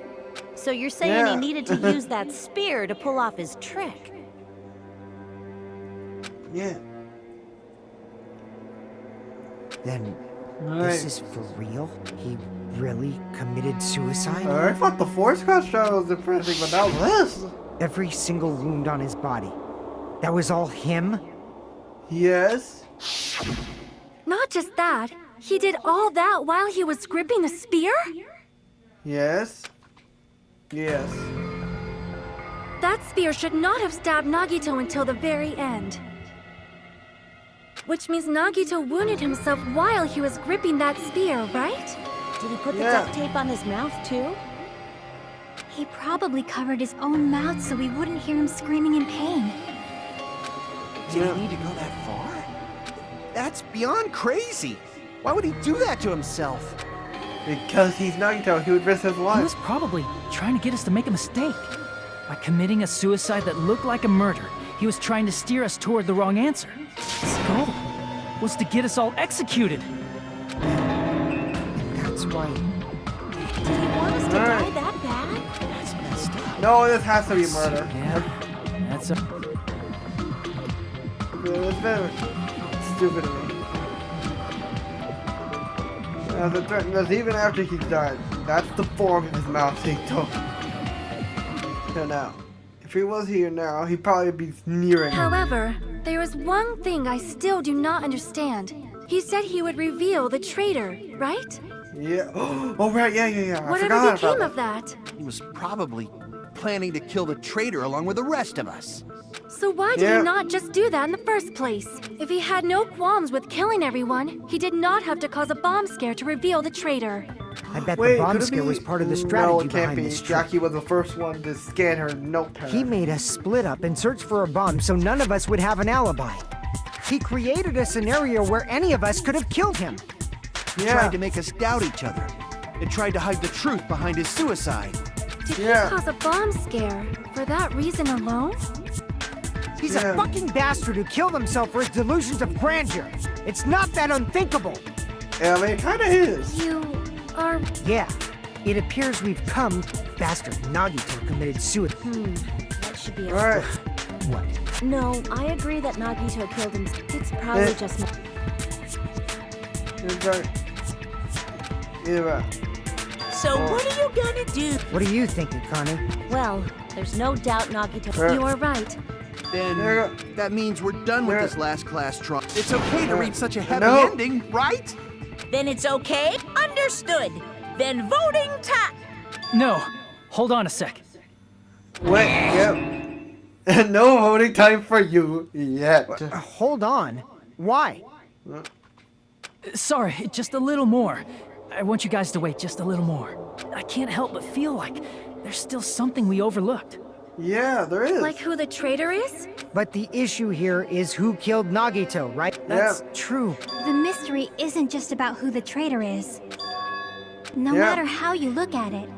[SPEAKER 7] So you're saying
[SPEAKER 1] Yeah.
[SPEAKER 7] he needed to use that spear to pull off his trick?
[SPEAKER 1] Yeah.
[SPEAKER 2] Then
[SPEAKER 1] Right.
[SPEAKER 2] this is for real? He really committed suicide?
[SPEAKER 1] I thought the force crush trial was depressing, but now this.
[SPEAKER 2] Every single wound on his body. That was all him?
[SPEAKER 1] Yes.
[SPEAKER 9] Not just that, he did all that while he was gripping the spear?
[SPEAKER 1] Yes. Yes.
[SPEAKER 9] That spear should not have stabbed Nagito until the very end. Which means Nagito wounded himself while he was gripping that spear, right?
[SPEAKER 7] Did he put the
[SPEAKER 1] Yeah.
[SPEAKER 7] duct tape on his mouth too?
[SPEAKER 3] He probably covered his own mouth so we wouldn't hear him screaming in pain.
[SPEAKER 5] Did
[SPEAKER 1] Yeah.
[SPEAKER 5] he need to go that far? That's beyond crazy. Why would he do that to himself?
[SPEAKER 1] Because he's Nagito, he would risk his
[SPEAKER 6] He
[SPEAKER 1] life.
[SPEAKER 6] was probably trying to get us to make a mistake. By committing a suicide that looked like a murder, he was trying to steer us toward the wrong answer. His goal was to get us all executed.
[SPEAKER 2] That's why...
[SPEAKER 7] Did he want us to
[SPEAKER 1] Alright.
[SPEAKER 7] die that bad?
[SPEAKER 5] That's messed up.
[SPEAKER 1] No, this has to be murder.
[SPEAKER 6] Yeah, that's a...
[SPEAKER 1] It's very stupid of me. The threat was even after he died. That's the form of his mouth he took. So now, if he was here now, he'd probably be sneering.
[SPEAKER 9] However, there is one thing I still do not understand. He said he would reveal the traitor, right?
[SPEAKER 1] Yeah. Oh, right. Yeah. I
[SPEAKER 9] Whatever
[SPEAKER 1] forgot
[SPEAKER 9] became
[SPEAKER 1] about
[SPEAKER 9] of that?
[SPEAKER 5] He was probably planning to kill the traitor along with the rest of us.
[SPEAKER 9] So why did
[SPEAKER 1] Yeah.
[SPEAKER 9] he not just do that in the first place? If he had no qualms with killing everyone, he did not have to cause a bomb scare to reveal the traitor.
[SPEAKER 2] I bet
[SPEAKER 1] Wait,
[SPEAKER 2] the bomb
[SPEAKER 1] could it
[SPEAKER 2] scare
[SPEAKER 1] be-
[SPEAKER 2] was part of the
[SPEAKER 1] No,
[SPEAKER 2] strategy
[SPEAKER 1] it can't
[SPEAKER 2] behind
[SPEAKER 1] be.
[SPEAKER 2] this trick.
[SPEAKER 1] Jackie was the first one to scan her notepad.
[SPEAKER 2] He made us split up and search for a bomb so none of us would have an alibi. He created a scenario where any of us could have killed him.
[SPEAKER 5] He
[SPEAKER 1] Yeah.
[SPEAKER 5] tried to make us doubt each other and tried to hide the truth behind his suicide.
[SPEAKER 9] Did
[SPEAKER 1] Yeah.
[SPEAKER 9] he cause a bomb scare for that reason alone?
[SPEAKER 2] He's
[SPEAKER 1] Yeah.
[SPEAKER 2] a fucking bastard who killed himself for his delusions of grandeur. It's not that unthinkable.
[SPEAKER 1] Yeah, I mean, it kind of is.
[SPEAKER 9] You are...
[SPEAKER 2] Yeah, it appears we've come. Bastard Nagito committed suicide.
[SPEAKER 7] That should be
[SPEAKER 1] All right.
[SPEAKER 2] What?
[SPEAKER 7] No, I agree that Nagito killed him. It's probably
[SPEAKER 1] Eh.
[SPEAKER 7] just...
[SPEAKER 1] It's right. Yeah.
[SPEAKER 4] So what are you gonna do?
[SPEAKER 2] What are you thinking, Connie?
[SPEAKER 7] Well, there's no doubt Nagito...
[SPEAKER 1] Right.
[SPEAKER 9] You are right.
[SPEAKER 5] Then
[SPEAKER 1] There you go.
[SPEAKER 5] that means we're done with
[SPEAKER 1] There-
[SPEAKER 5] this last class trial. It's okay to reach such a happy
[SPEAKER 1] No.
[SPEAKER 5] ending, right?
[SPEAKER 4] Then it's okay? Understood. Then voting time.
[SPEAKER 6] No, hold on a sec.
[SPEAKER 1] Wait, yep. No holding time for you yet.
[SPEAKER 2] Hold on. Why?
[SPEAKER 6] Sorry, just a little more. I want you guys to wait just a little more. I can't help but feel like there's still something we overlooked.
[SPEAKER 1] Yeah, there is.
[SPEAKER 9] Like who the traitor is?
[SPEAKER 2] But the issue here is who killed Nagito, right?
[SPEAKER 6] That's true.
[SPEAKER 3] The mystery isn't just about who the traitor is. No
[SPEAKER 1] Yeah.
[SPEAKER 3] matter how you look at it.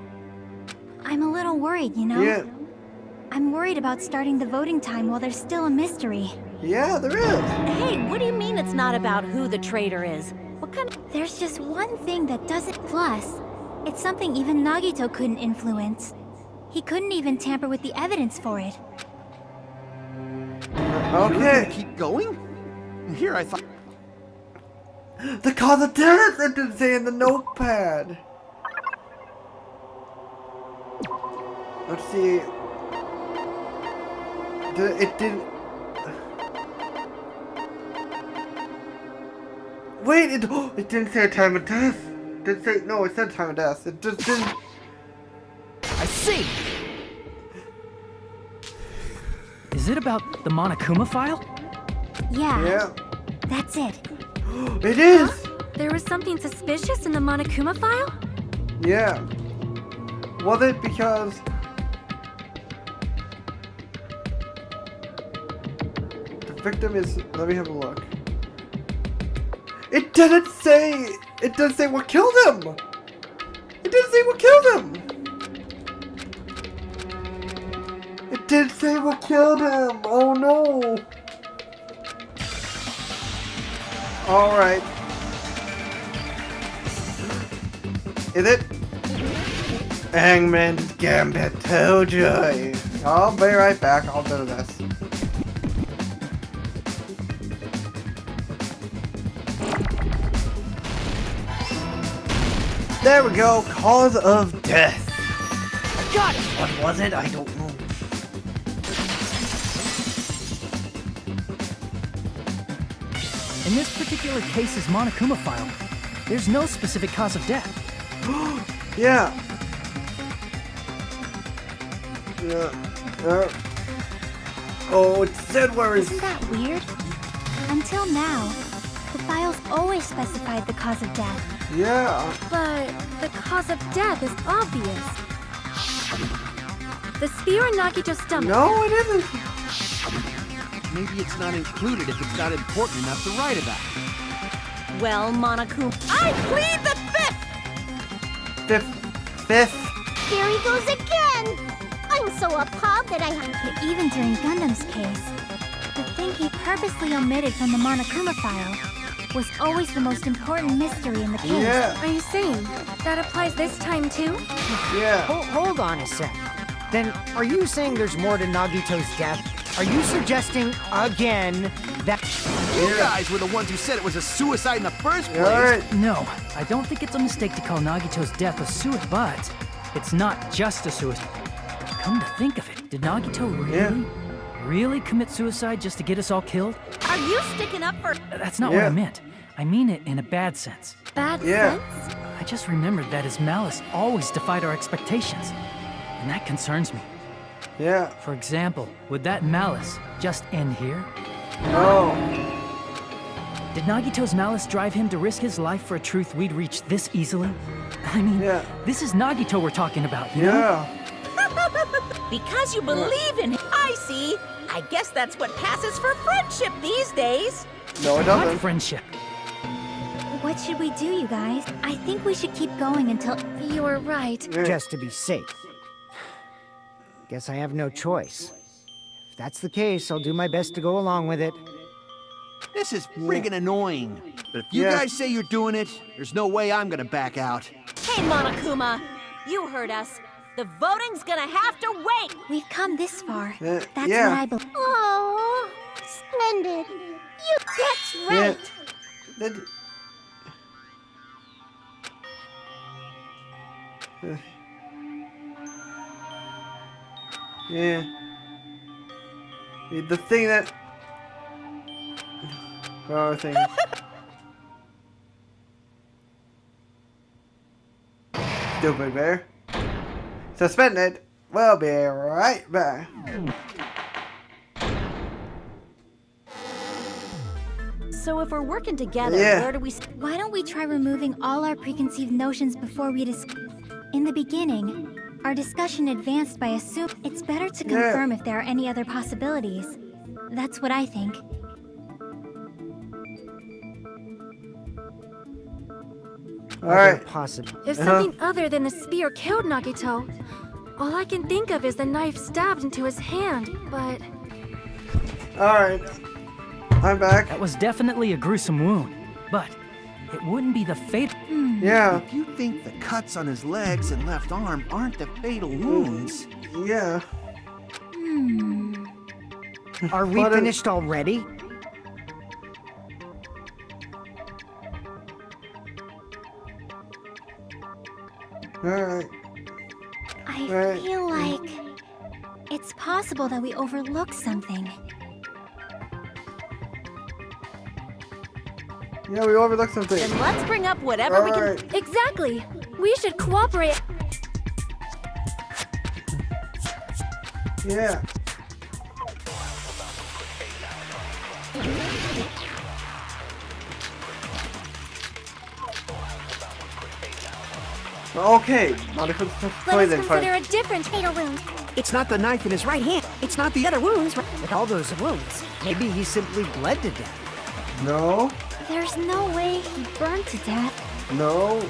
[SPEAKER 3] I'm a little worried, you know?
[SPEAKER 1] Yeah,
[SPEAKER 3] I'm worried about starting the voting time while there's still a mystery.
[SPEAKER 1] yeah, there is.
[SPEAKER 7] Hey, what do you mean it's not about who the traitor is? What kind of...
[SPEAKER 3] There's just one thing that doesn't. Plus, it's something even Nagito couldn't influence. He couldn't even tamper with the evidence for it.
[SPEAKER 5] You're gonna
[SPEAKER 1] Okay.
[SPEAKER 5] keep going? Here I thought...
[SPEAKER 1] The cause of death! It didn't say in the notepad. Let's see. It didn't. Wait, it didn't say a time of death. It didn't say, no, it said time of death. It just didn't.
[SPEAKER 6] I see! Is it about the Monokuma file?
[SPEAKER 3] Yeah,
[SPEAKER 1] Yeah,
[SPEAKER 3] that's it.
[SPEAKER 1] it is.
[SPEAKER 9] There was something suspicious in the Monokuma file?
[SPEAKER 1] Yeah. Was it because the victim is? Let me have a look. It didn't say. It doesn't say what killed him. It didn't say what killed him. It didn't say what killed him. Oh no. All right. Is it? Hangman's Gambit Joy. I'll be right back. I'll do this. There we go. Cause of death. I got it. What was it? I don't know.
[SPEAKER 6] In this particular case's Monokuma file, there's no specific cause of death.
[SPEAKER 1] Yeah. Yeah. Oh, it said where is.
[SPEAKER 3] Isn't that weird? Until now, the files always specified the cause of death.
[SPEAKER 1] Yeah.
[SPEAKER 9] But the cause of death is obvious. The spear in Nagito's stomach.
[SPEAKER 1] No, it isn't.
[SPEAKER 5] Maybe it's not included if it's not important enough to write about.
[SPEAKER 7] Well, Monokuma...
[SPEAKER 4] I plead the fifth.
[SPEAKER 1] Fifth.
[SPEAKER 10] Here he goes again! I'm so appalled that I have...
[SPEAKER 3] But even during Gundam's case, the thing he purposely omitted from the Monokuma file was always the most important mystery in the case.
[SPEAKER 1] Yeah.
[SPEAKER 9] Are you saying that applies this time too?
[SPEAKER 1] Yeah.
[SPEAKER 2] Hold on a sec. Then, are you saying there's more to Nagito's death? Are you suggesting, again, that...
[SPEAKER 5] You guys were the ones who said it was a suicide in the first place.
[SPEAKER 1] All right.
[SPEAKER 6] No, I don't think it's a mistake to call Nagito's death a suicide, but it's not just a suicide. Come to think of it, did Nagito really commit suicide just to get us all killed?
[SPEAKER 4] Are you sticking up for?
[SPEAKER 6] That's not what
[SPEAKER 1] Yeah.
[SPEAKER 6] I meant. I mean it in a bad sense.
[SPEAKER 9] Bad
[SPEAKER 1] Yeah.
[SPEAKER 9] sense?
[SPEAKER 6] I just remembered that his malice always defied our expectations, and that concerns me.
[SPEAKER 1] Yeah.
[SPEAKER 6] For example, would that malice just end here?
[SPEAKER 1] Oh.
[SPEAKER 6] Did Nagito's malice drive him to risk his life for a truth we'd reach this easily? I mean,
[SPEAKER 1] Yeah.
[SPEAKER 6] this is Nagito we're talking about, you know?
[SPEAKER 1] Yeah.
[SPEAKER 4] Because you believe in him. I see. I guess that's what passes for friendship these days.
[SPEAKER 1] No, it
[SPEAKER 6] What
[SPEAKER 1] doesn't.
[SPEAKER 6] friendship?
[SPEAKER 3] What should we do, you guys? I think we should keep going until...
[SPEAKER 9] You're right.
[SPEAKER 1] Yeah.
[SPEAKER 2] Just to be safe. Guess I have no choice. If that's the case, I'll do my best to go along with it.
[SPEAKER 5] This is friggin' annoying. But if you
[SPEAKER 1] Yeah.
[SPEAKER 5] guys say you're doing it, there's no way I'm gonna back out.
[SPEAKER 7] Hey, Monokuma, you heard us. The voting's gonna have to wait.
[SPEAKER 3] We've come this far.
[SPEAKER 1] Yeah.
[SPEAKER 3] That's
[SPEAKER 1] Yeah.
[SPEAKER 3] what I believe.
[SPEAKER 10] Oh, splendid. That's right.
[SPEAKER 1] That- Yeah. The thing that... Oh, thing. Stupid bear. Suspended. We'll be right back.
[SPEAKER 7] So if we're working together,
[SPEAKER 1] Yeah.
[SPEAKER 7] where do we...
[SPEAKER 3] Why don't we try removing all our preconceived notions before we In the beginning, our discussion advanced by assume it's better to
[SPEAKER 1] Yeah.
[SPEAKER 3] confirm if there are any other possibilities. That's what I think.
[SPEAKER 1] Alright.
[SPEAKER 2] Possible.
[SPEAKER 9] If something other than the spear killed Nagito, all I can think of is the knife stabbed into his hand, but...
[SPEAKER 1] Alright. I'm back.
[SPEAKER 6] That was definitely a gruesome wound, but it wouldn't be the fatal.
[SPEAKER 1] Yeah.
[SPEAKER 5] If you think the cuts on his legs and left arm aren't the fatal wounds,
[SPEAKER 1] Yeah.
[SPEAKER 2] Are we
[SPEAKER 1] But,
[SPEAKER 2] finished already?
[SPEAKER 1] Alright.
[SPEAKER 3] I
[SPEAKER 1] Right.
[SPEAKER 3] feel like it's possible that we overlooked something.
[SPEAKER 1] Yeah, we overlooked something.
[SPEAKER 7] Then let's bring up whatever we can...
[SPEAKER 1] Alright.
[SPEAKER 9] Exactly! We should cooperate.
[SPEAKER 1] Yeah. Okay, Monica,
[SPEAKER 10] Let us
[SPEAKER 1] poison
[SPEAKER 10] consider
[SPEAKER 1] fight.
[SPEAKER 10] a different fatal wound.
[SPEAKER 8] It's not the knife in his right hand. It's not the other wounds. With all those wounds.
[SPEAKER 2] Maybe he simply bled to death.
[SPEAKER 1] No,
[SPEAKER 3] There's no way he burned to death.
[SPEAKER 1] no.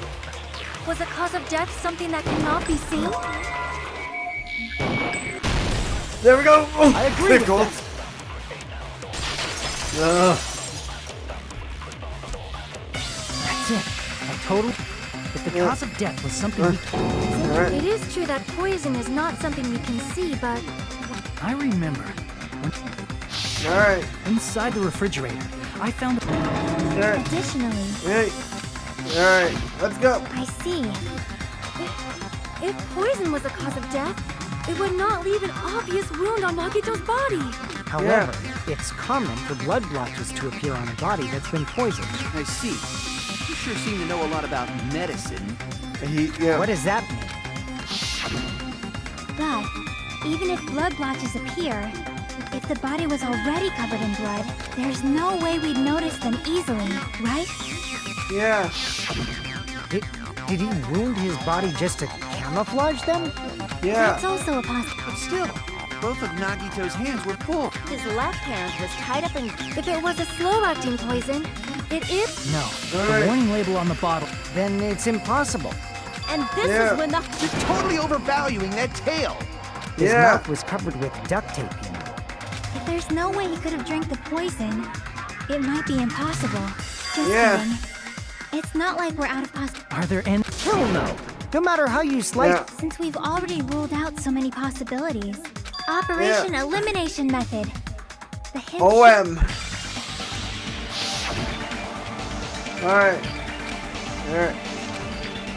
[SPEAKER 9] Was the cause of death something that cannot be seen?
[SPEAKER 1] There we go. Oh,
[SPEAKER 2] I agree with
[SPEAKER 1] pickles. Ugh.
[SPEAKER 6] That's it. A total. If the
[SPEAKER 1] Yeah.
[SPEAKER 6] cause of death was something we...
[SPEAKER 1] Alright.
[SPEAKER 9] It is true that poison is not something we can see, but
[SPEAKER 6] I remember.
[SPEAKER 1] Alright.
[SPEAKER 6] Inside the refrigerator, I found...
[SPEAKER 1] Alright.
[SPEAKER 3] Additionally,
[SPEAKER 1] Hey. Alright. Let's go.
[SPEAKER 3] I see.
[SPEAKER 9] if poison was the cause of death, it would not leave an obvious wound on Nagito's body.
[SPEAKER 2] However, it's common for blood blotches to appear on a body that's been poisoned.
[SPEAKER 5] I see. You sure seem to know a lot about medicine.
[SPEAKER 1] Yeah.
[SPEAKER 2] What does that mean?
[SPEAKER 3] But even if blood blotches appear, if the body was already covered in blood, there's no way we'd notice them easily, right?
[SPEAKER 1] Yeah.
[SPEAKER 2] Did he wound his body just to camouflage them?
[SPEAKER 1] Yeah.
[SPEAKER 3] That's also a possibility.
[SPEAKER 5] But still, both of Nagito's hands were full.
[SPEAKER 7] His left hand was tied up in...
[SPEAKER 9] If it was a slow-acting poison, it is...
[SPEAKER 6] No.
[SPEAKER 1] Alright.
[SPEAKER 6] The warning label on the bottle.
[SPEAKER 2] Then it's impossible.
[SPEAKER 7] And this
[SPEAKER 1] Yeah.
[SPEAKER 7] is when the...
[SPEAKER 5] You're totally overvaluing that tail.
[SPEAKER 2] His
[SPEAKER 1] Yeah.
[SPEAKER 2] mouth was covered with duct tape, you know.
[SPEAKER 3] If there's no way he could have drank the poison, it might be impossible. Just
[SPEAKER 1] Yeah.
[SPEAKER 3] kidding. It's not like we're out of
[SPEAKER 6] Are there any...
[SPEAKER 2] Hell no. No matter how you slice
[SPEAKER 1] Yeah.
[SPEAKER 3] since we've already ruled out so many possibilities. Operation Elimination Method. The hint
[SPEAKER 1] OM. Alright. Alright.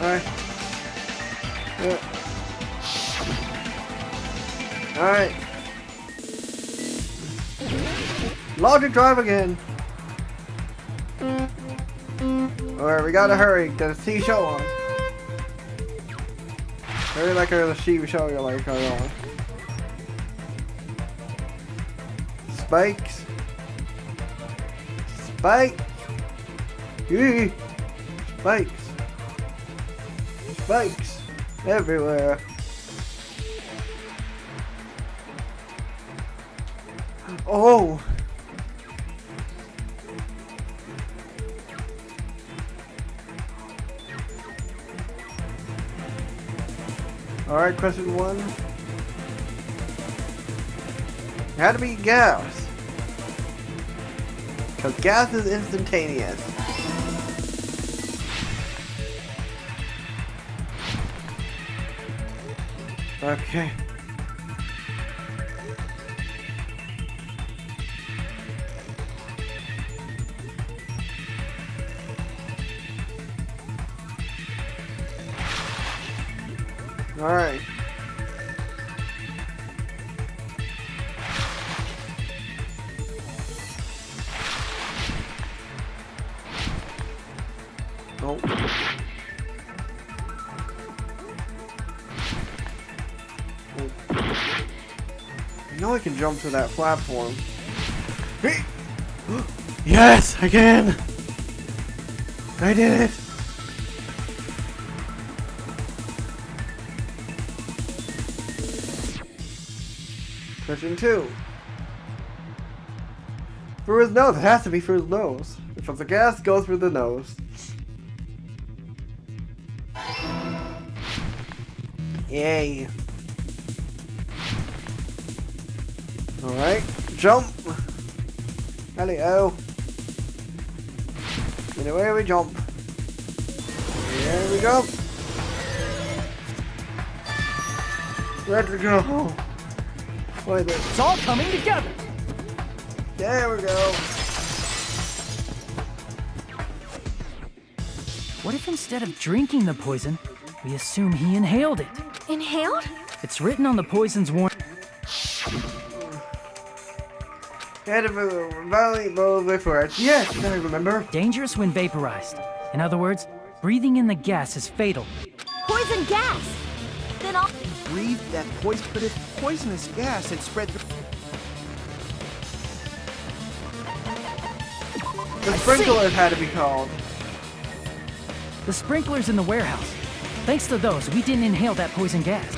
[SPEAKER 1] Alright. Yeah. Alright. Logic drive again. Alright, we gotta hurry. Got a TV show on. Hurry like a TV show you like on. Spikes. Spike. Yee. Spikes. Spikes. Everywhere. Oh. Alright, question 1. It had to be gas. Because gas is instantaneous. Okay. All right. Oh. I know I can jump to that platform. Yes, I can! I did it! Question 2. Through his nose. It has to be through his nose. If it's a gas, go through the nose. Yay. Alright. Jump. Hello. Anyway, we jump. Here we go. Let's go. Wait,
[SPEAKER 6] it's all coming together.
[SPEAKER 1] There we go.
[SPEAKER 6] What if instead of drinking the poison, we assume he inhaled it?
[SPEAKER 9] Inhaled?
[SPEAKER 6] It's written on the poison's warning.
[SPEAKER 1] Yes, I remember.
[SPEAKER 6] Dangerous when vaporized. In other words, breathing in the gas is fatal.
[SPEAKER 7] Poison gas! Then I'll
[SPEAKER 5] breathe that poison, but if poisonous gas had spread through.
[SPEAKER 1] The sprinklers had to be called.
[SPEAKER 6] The sprinklers in the warehouse. Thanks to those, we didn't inhale that poison gas.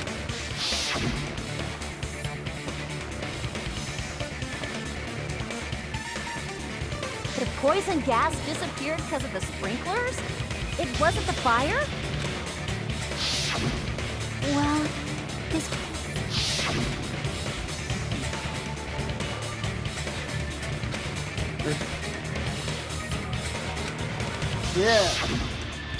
[SPEAKER 7] The poison gas disappeared because of the sprinklers? It wasn't the fire?
[SPEAKER 3] Well, this...
[SPEAKER 1] Yeah.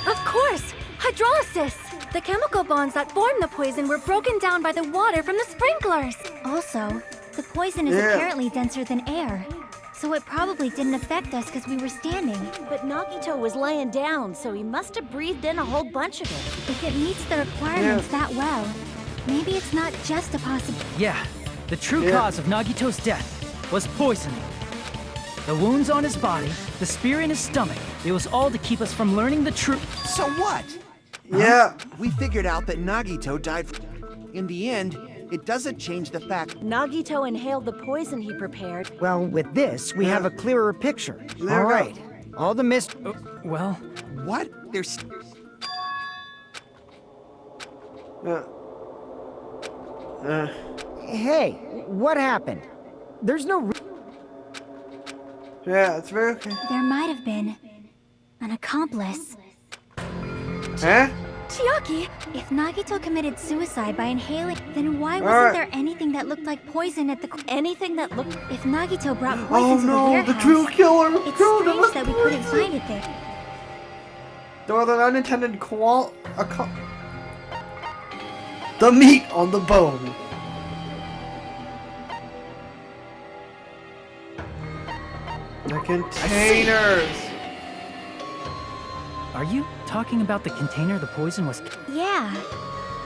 [SPEAKER 9] Of course! Hydrolysis! The chemical bonds that formed the poison were broken down by the water from the sprinklers.
[SPEAKER 3] Also, the poison is apparently denser than air. So it probably didn't affect us because we were standing.
[SPEAKER 7] But Nagito was laying down, so he must have breathed in a whole bunch of it.
[SPEAKER 3] If it meets the requirements that well, maybe it's not just a possibility.
[SPEAKER 6] Yeah, the true cause of Nagito's death was poisoning. The wounds on his body, the spear in his stomach, it was all to keep us from learning the truth.
[SPEAKER 5] So what?
[SPEAKER 1] Yeah.
[SPEAKER 5] We figured out that Nagito died. In the end, it doesn't change the fact
[SPEAKER 7] Nagito inhaled the poison he prepared.
[SPEAKER 2] Well, with this, we have a clearer picture.
[SPEAKER 1] There
[SPEAKER 2] All
[SPEAKER 1] we go.
[SPEAKER 2] right. All the mist...
[SPEAKER 6] Well,
[SPEAKER 5] what? There's
[SPEAKER 2] Hey, what happened? There's no...
[SPEAKER 1] Yeah, it's very okay.
[SPEAKER 3] There might have been an accomplice.
[SPEAKER 1] Huh?
[SPEAKER 9] Chiaki!
[SPEAKER 3] If Nagito committed suicide by inhaling, then why wasn't there anything that looked like poison at the...
[SPEAKER 7] Anything that looked...
[SPEAKER 3] If Nagito brought poison to the warehouse...
[SPEAKER 1] the true killer!
[SPEAKER 3] It's strange that we couldn't find it there.
[SPEAKER 1] There was an unintended the meat on the bone. The containers.
[SPEAKER 6] are you talking about the container the poison was...
[SPEAKER 3] Yeah.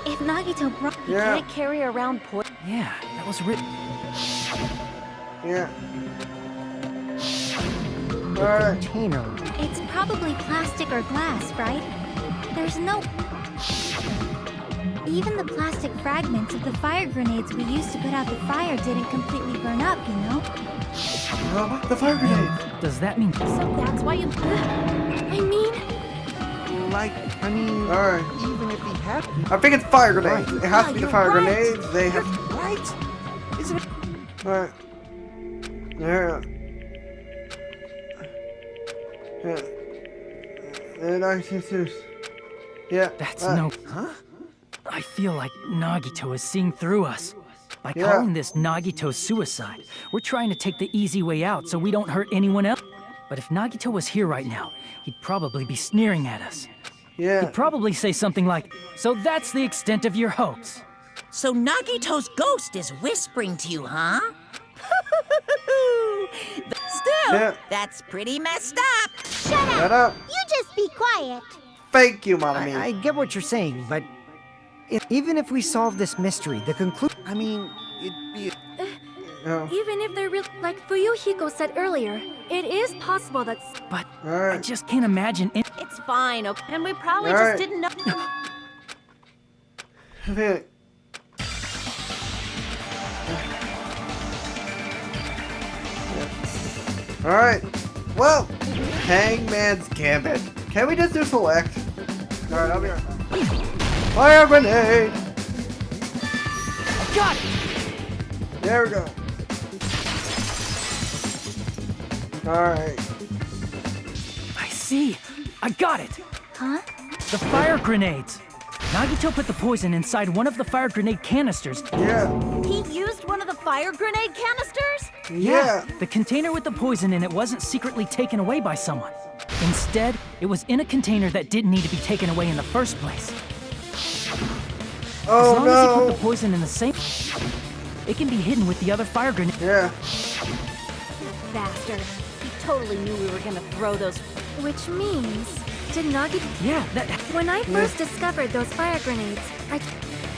[SPEAKER 3] If Nagito brought...
[SPEAKER 7] You can't carry around poison.
[SPEAKER 6] Yeah, that was written...
[SPEAKER 1] Yeah.
[SPEAKER 2] The
[SPEAKER 1] Alright.
[SPEAKER 2] container.
[SPEAKER 3] It's probably plastic or glass, right? There's no... Even the plastic fragments of the fire grenades we used to put out the fire didn't completely burn up, you know?
[SPEAKER 1] The fire grenade.
[SPEAKER 6] Does that mean...
[SPEAKER 9] So that's why you... I mean...
[SPEAKER 1] Alright.
[SPEAKER 5] even if he had...
[SPEAKER 1] I think it's fire grenades.
[SPEAKER 5] Right.
[SPEAKER 1] It has to be the
[SPEAKER 9] you're
[SPEAKER 1] fire
[SPEAKER 9] right.
[SPEAKER 1] grenades. They have.
[SPEAKER 5] Right? Isn't it?
[SPEAKER 1] Alright. Yeah. Yeah. And I see. Yeah.
[SPEAKER 6] That's
[SPEAKER 1] uh,
[SPEAKER 6] no...
[SPEAKER 5] Huh?
[SPEAKER 6] I feel like Nagito is seeing through us. By
[SPEAKER 1] Yeah.
[SPEAKER 6] calling this Nagito's suicide, we're trying to take the easy way out so we don't hurt anyone else. But if Nagito was here right now, he'd probably be sneering at us.
[SPEAKER 1] Yeah.
[SPEAKER 6] He'd probably say something like, "So that's the extent of your hopes."
[SPEAKER 4] So Nagito's ghost is whispering to you, huh? Still,
[SPEAKER 1] Yeah.
[SPEAKER 4] that's pretty messed up.
[SPEAKER 1] Shut up.
[SPEAKER 10] You just be quiet.
[SPEAKER 1] Thank you, Mamami.
[SPEAKER 2] I get what you're saying, but even if we solve this mystery, the conclusion...
[SPEAKER 5] I mean, it'd be...
[SPEAKER 1] Oh.
[SPEAKER 9] Even if they're real... Like Fuyuhiko said earlier, it is possible that...
[SPEAKER 6] But I
[SPEAKER 1] Alright.
[SPEAKER 6] just can't imagine it.
[SPEAKER 7] It's fine, okay? And we probably
[SPEAKER 1] Alright.
[SPEAKER 7] just didn't know.
[SPEAKER 1] Okay. Alright. Well, Hangman's Gambit. Can we just do select? Alright, I'll be right back. Fire grenade!
[SPEAKER 6] Got it!
[SPEAKER 1] There we go. Alright.
[SPEAKER 6] I see. I got it.
[SPEAKER 3] Huh?
[SPEAKER 6] The fire grenades. Nagito put the poison inside one of the fire grenade canisters.
[SPEAKER 1] Yeah.
[SPEAKER 7] He used one of the fire grenade canisters?
[SPEAKER 1] Yeah.
[SPEAKER 6] The container with the poison in it wasn't secretly taken away by someone. Instead, it was in a container that didn't need to be taken away in the first place. As
[SPEAKER 1] Oh
[SPEAKER 6] long as he put
[SPEAKER 1] no.
[SPEAKER 6] the poison in the same... It can be hidden with the other fire grenade.
[SPEAKER 1] Yeah.
[SPEAKER 7] Bastard. He totally knew we were gonna throw those...
[SPEAKER 9] Which means... Did Nagito...
[SPEAKER 6] Yeah, that...
[SPEAKER 9] When I first discovered those fire grenades,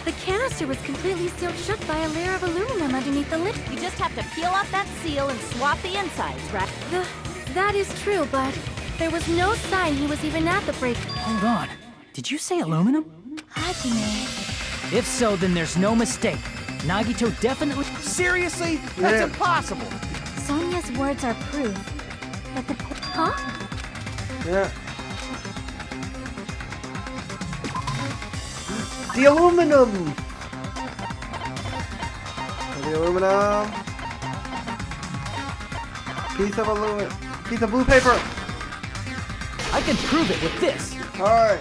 [SPEAKER 9] the canister was completely sealed shut by a layer of aluminum underneath the lid.
[SPEAKER 7] You just have to peel off that seal and swap the insides, right?
[SPEAKER 9] That is true, but there was no sign he was even at the break.
[SPEAKER 6] Hold on. Did you say aluminum?
[SPEAKER 3] Hajime.
[SPEAKER 6] If so, then there's no mistake. Nagito definitely...
[SPEAKER 5] Seriously? That's
[SPEAKER 1] Yeah.
[SPEAKER 5] impossible.
[SPEAKER 3] Sonia's words are proof. But the...
[SPEAKER 9] Huh?
[SPEAKER 1] Yeah. The aluminum! The aluminum. Piece of blue paper.
[SPEAKER 6] I can prove it with this.
[SPEAKER 1] Alright.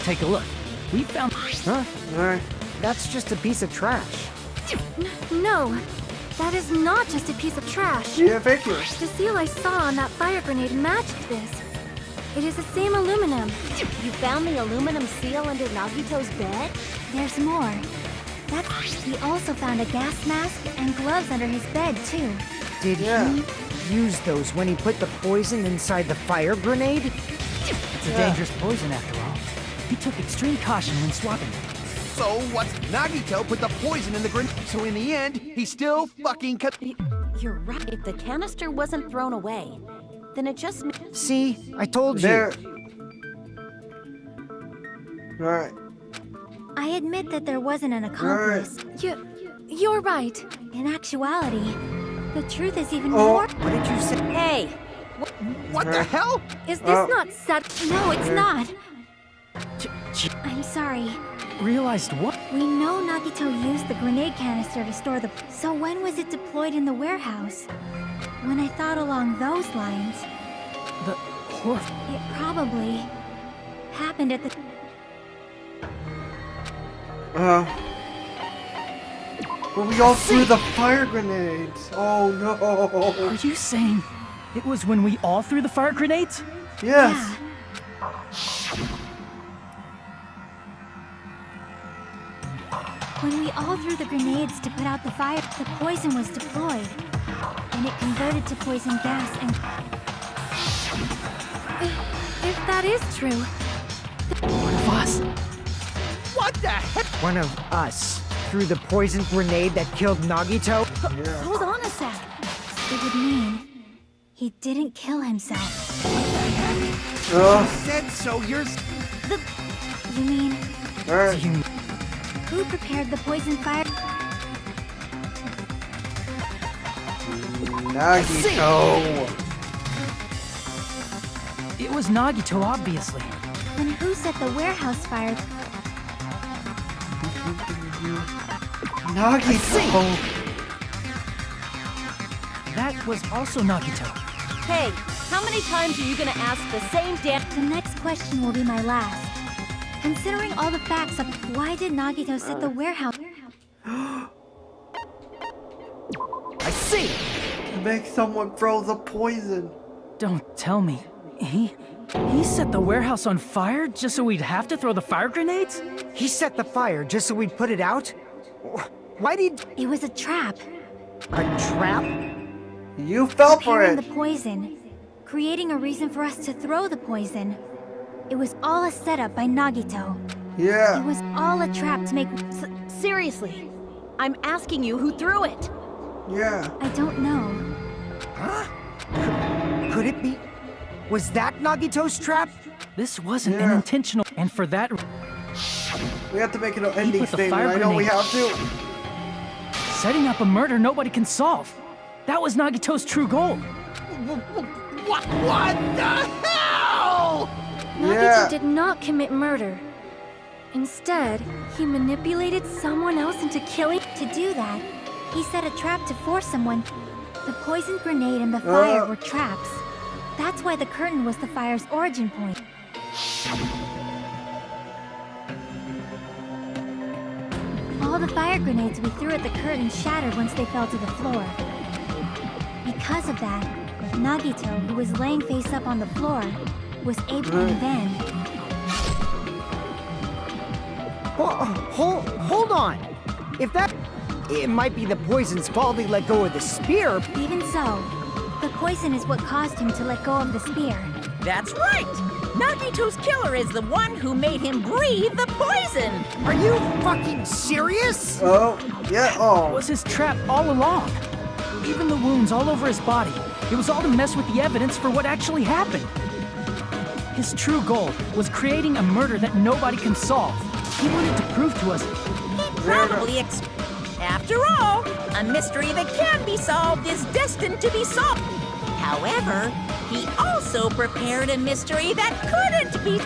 [SPEAKER 6] Take a look. We found...
[SPEAKER 2] Huh?
[SPEAKER 1] Alright.
[SPEAKER 2] That's just a piece of trash.
[SPEAKER 9] No, that is not just a piece of trash.
[SPEAKER 1] Yeah, thank you.
[SPEAKER 9] The seal I saw on that fire grenade matched this. It is the same aluminum.
[SPEAKER 7] You found the aluminum seal under Nagito's bed?
[SPEAKER 3] There's more. He also found a gas mask and gloves under his bed, too.
[SPEAKER 2] Did
[SPEAKER 1] Yeah.
[SPEAKER 2] he use those when he put the poison inside the fire grenade?
[SPEAKER 6] It's a dangerous poison after all. He took extreme caution when swapping it.
[SPEAKER 5] So what's... Nagito put the poison in the grenade, so in the end, he still fucking cut...
[SPEAKER 7] You're right. If the canister wasn't thrown away, then it just...
[SPEAKER 2] See, I told
[SPEAKER 1] There.
[SPEAKER 2] you.
[SPEAKER 1] Alright.
[SPEAKER 3] I admit that there wasn't an accomplice.
[SPEAKER 9] You're right.
[SPEAKER 3] In actuality, the truth is even
[SPEAKER 1] Oh.
[SPEAKER 3] more...
[SPEAKER 2] What did you say?
[SPEAKER 7] Hey!
[SPEAKER 5] What the hell?
[SPEAKER 9] Is this
[SPEAKER 1] Oh.
[SPEAKER 9] not sad?
[SPEAKER 3] No, it's not.
[SPEAKER 6] Ch-
[SPEAKER 3] I'm sorry.
[SPEAKER 6] Realized what?
[SPEAKER 3] We know Nagito used the grenade canister to store the... So when was it deployed in the warehouse? When I thought along those lines,
[SPEAKER 6] The horror...
[SPEAKER 3] it probably happened at the...
[SPEAKER 1] Well, we all threw the fire grenades. Oh no.
[SPEAKER 6] Are you saying it was when we all threw the fire grenades?
[SPEAKER 1] Yes.
[SPEAKER 3] When we all threw the grenades to put out the fire, the poison was deployed. And it converted to poison gas and...
[SPEAKER 9] If that is true,
[SPEAKER 6] One of us.
[SPEAKER 5] What the heck?
[SPEAKER 2] One of us threw the poison grenade that killed Nagito?
[SPEAKER 1] Yeah.
[SPEAKER 9] hold on a sec.
[SPEAKER 3] it would mean He didn't kill himself.
[SPEAKER 5] Said so. You're.
[SPEAKER 3] You mean,
[SPEAKER 1] Alright.
[SPEAKER 3] who prepared the poison fire?
[SPEAKER 1] Nagito.
[SPEAKER 6] It was Nagito, obviously.
[SPEAKER 3] Then who set the warehouse fire?
[SPEAKER 1] Nagito.
[SPEAKER 6] That was also Nagito.
[SPEAKER 7] Hey, how many times are you gonna ask the same damn...
[SPEAKER 3] The next question will be my last. Considering all the facts of why did Nagito set the warehouse?
[SPEAKER 6] I see!
[SPEAKER 1] To make someone throw the poison.
[SPEAKER 6] Don't tell me. He set the warehouse on fire just so we'd have to throw the fire grenades?
[SPEAKER 2] He set the fire just so we'd put it out? Why did...
[SPEAKER 3] It was a trap.
[SPEAKER 2] A trap?
[SPEAKER 1] You fell for
[SPEAKER 3] Preparing
[SPEAKER 1] it.
[SPEAKER 3] the poison. Creating a reason for us to throw the poison. It was all a setup by Nagito. It
[SPEAKER 1] Yeah.
[SPEAKER 3] was all a trap to make...
[SPEAKER 7] Seriously, I'm asking you who threw it.
[SPEAKER 1] Yeah.
[SPEAKER 3] I don't know.
[SPEAKER 2] Could it be... Was that Nagito's trap?
[SPEAKER 6] This wasn't
[SPEAKER 1] Yeah.
[SPEAKER 6] an intentional... And for that...
[SPEAKER 1] We have to make an ending
[SPEAKER 6] put the
[SPEAKER 1] statement.
[SPEAKER 6] fire
[SPEAKER 1] I know we
[SPEAKER 6] grenade-
[SPEAKER 1] have to.
[SPEAKER 6] Setting up a murder nobody can solve. That was Nagito's true goal.
[SPEAKER 5] What the hell?
[SPEAKER 9] Nagito
[SPEAKER 1] Yeah.
[SPEAKER 9] did not commit murder. Instead, he manipulated someone else into killing.
[SPEAKER 3] To do that, he set a trap to force someone. The poison grenade and the fire were traps. That's why the curtain was the fire's origin point. All the fire grenades we threw at the curtain shattered once they fell to the floor. Because of that, Nagito, who was laying face up on the floor, was able to then...
[SPEAKER 2] Hold on. If that... It might be the poison's fault he let go of the spear.
[SPEAKER 3] Even so, the poison is what caused him to let go of the spear.
[SPEAKER 4] That's right! Nagito's killer is the one who made him breathe the poison!
[SPEAKER 2] Are you fucking serious?
[SPEAKER 1] Oh. Yeah.
[SPEAKER 6] It
[SPEAKER 1] Oh.
[SPEAKER 6] was his trap all along. Even the wounds all over his body. It was all to mess with the evidence for what actually happened. His true goal was creating a murder that nobody can solve. He wanted to prove to us
[SPEAKER 4] Probably After all, a mystery that can be solved is destined to be solved. However, he also prepared a mystery that couldn't be,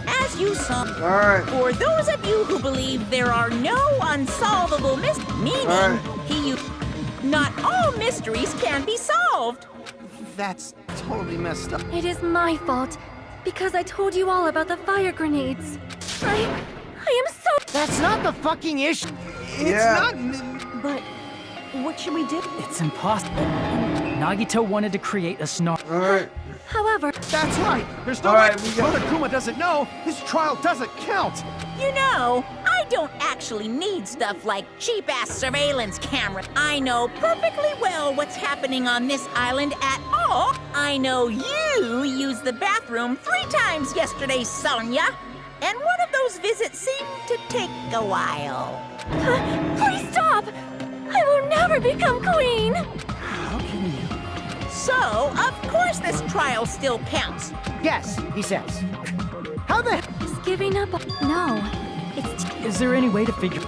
[SPEAKER 4] as you saw.
[SPEAKER 1] Alright.
[SPEAKER 4] For those of you who believe there are no unsolvable meaning,
[SPEAKER 1] Alright.
[SPEAKER 4] not all mysteries can be solved.
[SPEAKER 5] That's totally messed up.
[SPEAKER 9] It is my fault, because I told you all about the fire grenades. I am so...
[SPEAKER 2] That's not the fucking issue.
[SPEAKER 1] Yeah.
[SPEAKER 7] But what should we do?
[SPEAKER 6] it's impossible. Nagito wanted to create a snarl.
[SPEAKER 1] Alright.
[SPEAKER 9] However,
[SPEAKER 5] That's right. There's no
[SPEAKER 1] Alright,
[SPEAKER 5] way.
[SPEAKER 1] we got-
[SPEAKER 5] Brother Kuma doesn't know. His trial doesn't count.
[SPEAKER 4] You know, I don't actually need stuff like cheap-ass surveillance camera. I know perfectly well what's happening on this island at all. I know you used the bathroom 3 times yesterday, Sonia. And one of those visits seemed to take a while.
[SPEAKER 9] please stop! I will never become queen!
[SPEAKER 6] How can you?
[SPEAKER 4] So, of course this trial still counts.
[SPEAKER 2] Yes, he says. How the hell?
[SPEAKER 9] Is giving up...
[SPEAKER 3] No, it's
[SPEAKER 6] Is there any way to figure...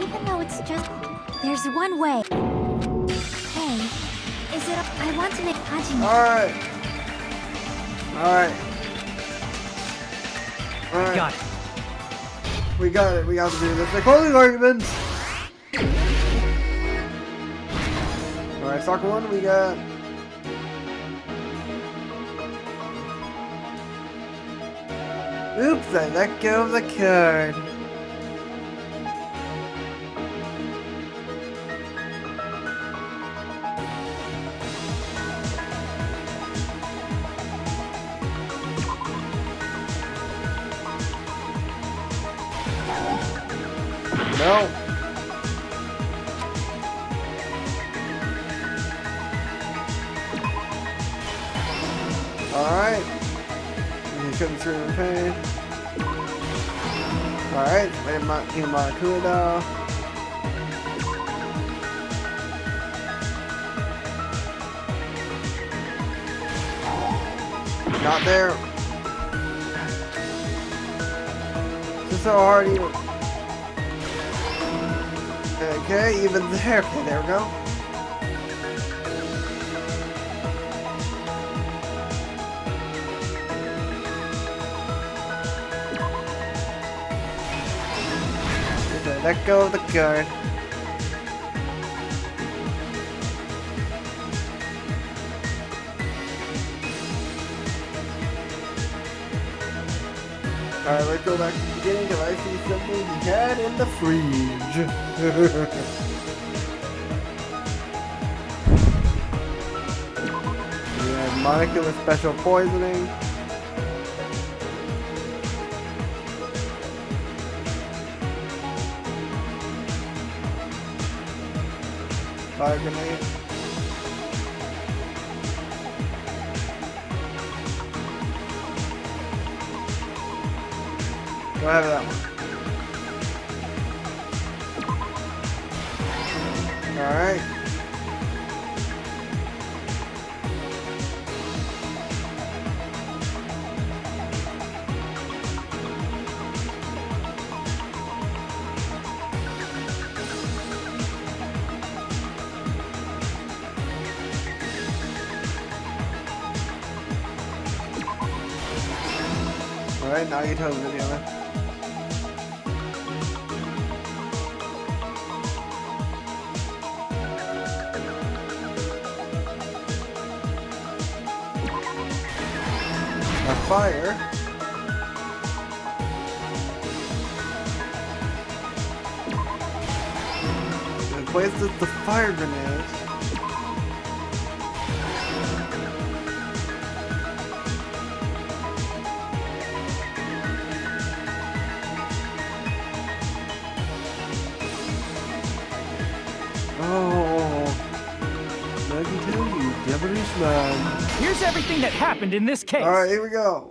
[SPEAKER 3] even though it's just... There's one way. Hey, is it... I want to make Hajime...
[SPEAKER 1] Alright. Alright. Alright.
[SPEAKER 6] Got it.
[SPEAKER 1] We got it. We got to do this. The closing arguments. Alright, soccer one, we got... Oops, I let go of the card. No. Alright. You couldn't scream in pain. Alright, Himakuda. Not there. This is so hard even. Okay, even there. Okay, there we go. Okay, let go of the gun. Alright, let's go back to the beginning because I see something we had in the fridge. We have Monica with special poisoning. Fire grenade. Do I have that one? Alright. Alright, Nagito's video then. Fire. Replace this with the fire grenade. Oh, Nagito, you devilish man.
[SPEAKER 6] Here's everything that happened in this case.
[SPEAKER 1] Alright, here we go.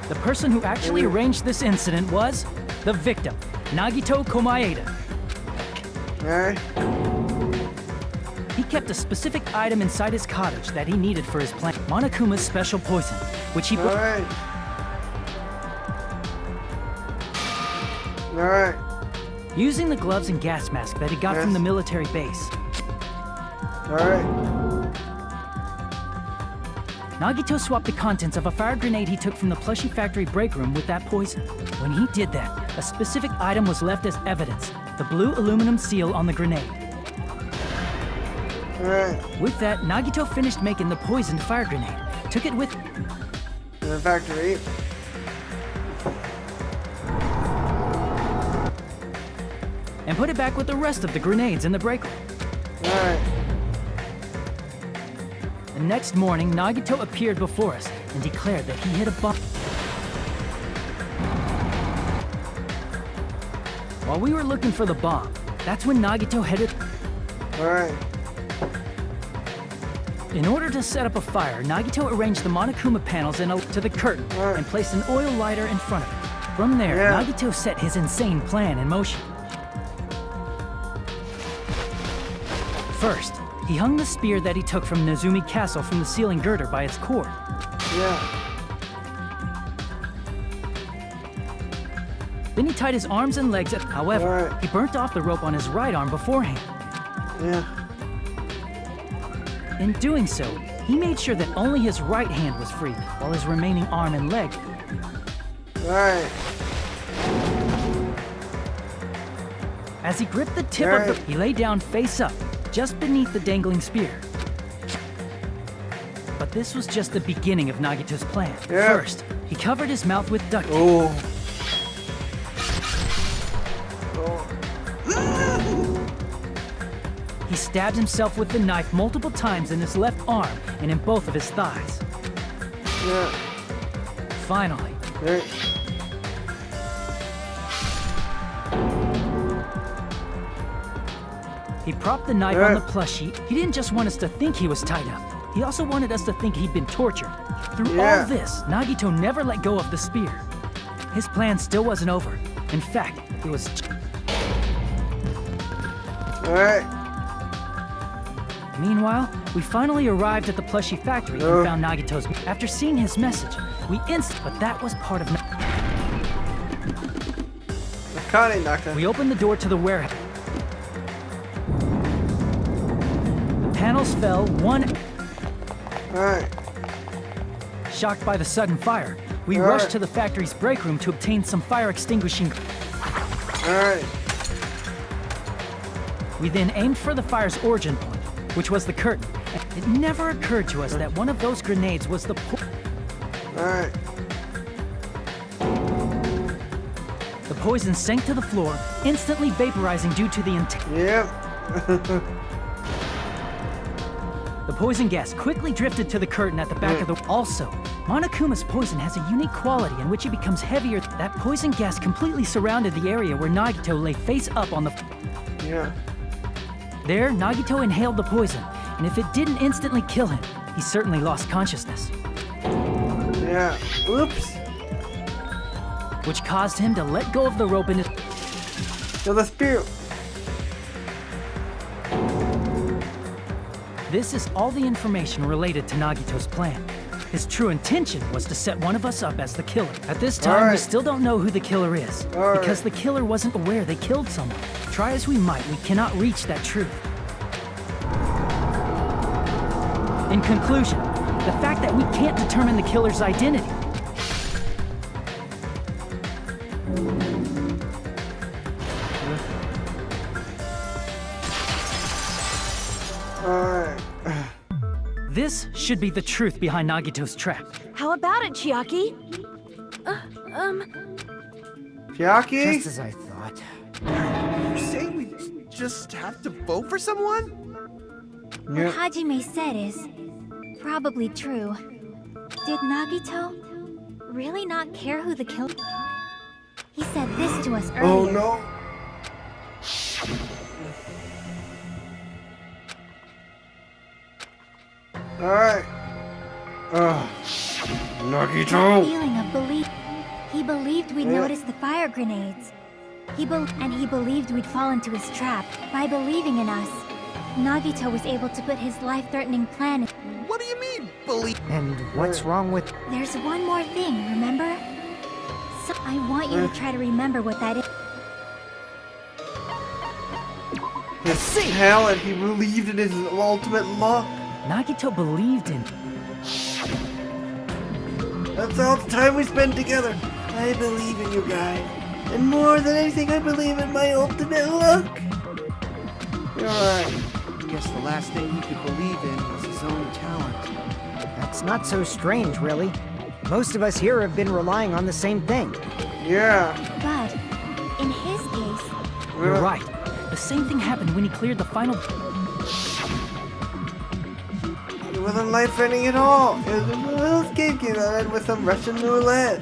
[SPEAKER 6] The person who actually arranged this incident was the victim, Nagito Komaeda.
[SPEAKER 1] Alright.
[SPEAKER 6] He kept a specific item inside his cottage that he needed for his plan, Monokuma's special poison, which he put...
[SPEAKER 1] Alright. Alright.
[SPEAKER 6] Using the gloves and gas mask that he got from the military base.
[SPEAKER 1] Alright.
[SPEAKER 6] Nagito swapped the contents of a fire grenade he took from the plushie factory break room with that poison. When he did that, a specific item was left as evidence, the blue aluminum seal on the grenade.
[SPEAKER 1] Alright.
[SPEAKER 6] With that, Nagito finished making the poisoned fire grenade, took it with
[SPEAKER 1] In the factory.
[SPEAKER 6] and put it back with the rest of the grenades in the break room.
[SPEAKER 1] Alright.
[SPEAKER 6] The next morning, Nagito appeared before us and declared that he hit a bomb. While we were looking for the bomb, that's when Nagito headed...
[SPEAKER 1] Alright.
[SPEAKER 6] In order to set up a fire, Nagito arranged the Monokuma panels to the curtain and placed an oil lighter in front of it. From there, Nagito set his insane plan in motion. First, he hung the spear that he took from Nezumi Castle from the ceiling girder by its cord. Then he tied his arms and legs at... However, he burnt off the rope on his right arm beforehand. In doing so, he made sure that only his right hand was free, while his remaining arm and leg... As he gripped the tip of the... He lay down face up, just beneath the dangling spear. But this was just the beginning of Nagito's plan. First, he covered his mouth with duct tape. He stabbed himself with the knife multiple times in his left arm and in both of his thighs. Finally, he propped the knife on the plushie. He didn't just want us to think he was tied up. He also wanted us to think he'd been tortured. Through all this, Nagito never let go of the spear. His plan still wasn't over. In fact, it was... Meanwhile, we finally arrived at the plushie factory and found Nagito's. After seeing his message, we but that was part of. We opened the door to the warehouse. The panels fell one.
[SPEAKER 1] Alright.
[SPEAKER 6] Shocked by the sudden fire, we rushed to the factory's break room to obtain some fire extinguishing.
[SPEAKER 1] Alright.
[SPEAKER 6] We then aimed for the fire's origin point, which was the curtain. It never occurred to us that one of those grenades was the.
[SPEAKER 1] Alright.
[SPEAKER 6] The poison sank to the floor, instantly vaporizing due to the
[SPEAKER 1] Yep.
[SPEAKER 6] The poison gas quickly drifted to the curtain at the back of the. Also, Monokuma's poison has a unique quality in which it becomes heavier. That poison gas completely surrounded the area where Nagito lay face up on the.
[SPEAKER 1] Yeah.
[SPEAKER 6] There, Nagito inhaled the poison, and if it didn't instantly kill him, he certainly lost consciousness.
[SPEAKER 1] Yeah. Oops.
[SPEAKER 6] Which caused him to let go of the rope in his.
[SPEAKER 1] So the spirit.
[SPEAKER 6] This is all the information related to Nagito's plan. His true intention was to set one of us up as the killer. At this time, we still don't know who the killer is, because the killer wasn't aware they killed someone. Try as we might, we cannot reach that truth. In conclusion, the fact that we can't determine the killer's identity. This should be the truth behind Nagito's trap.
[SPEAKER 7] How about it, Chiaki?
[SPEAKER 1] Chiaki?
[SPEAKER 2] Just as I thought.
[SPEAKER 5] You say we just have to vote for someone?
[SPEAKER 3] What Hajime said is probably true. Did Nagito really not care who the killer? He said this to us earlier.
[SPEAKER 1] Oh no. Alright. Nagito!
[SPEAKER 3] Feeling of belief. He believed we'd notice the fire grenades. He believed we'd fall into his trap. By believing in us, Nagito was able to put his life-threatening plan in.
[SPEAKER 5] What do you mean, believe?
[SPEAKER 2] And what's wrong with...
[SPEAKER 3] There's one more thing, remember? So I want you to try to remember what that is.
[SPEAKER 1] His talent, he believed in his ultimate luck.
[SPEAKER 6] Nagito believed in.
[SPEAKER 1] That's all the time we spend together. I believe in you guys. And more than anything, I believe in my ultimate luck. You're right.
[SPEAKER 5] I guess the last thing he could believe in was his own talent.
[SPEAKER 2] That's not so strange, really. Most of us here have been relying on the same thing.
[SPEAKER 1] Yeah.
[SPEAKER 3] But in his case...
[SPEAKER 6] You're right. The same thing happened when he cleared the final...
[SPEAKER 1] It wasn't life-threatening at all. It was a little escape game that ended with some Russian roulette.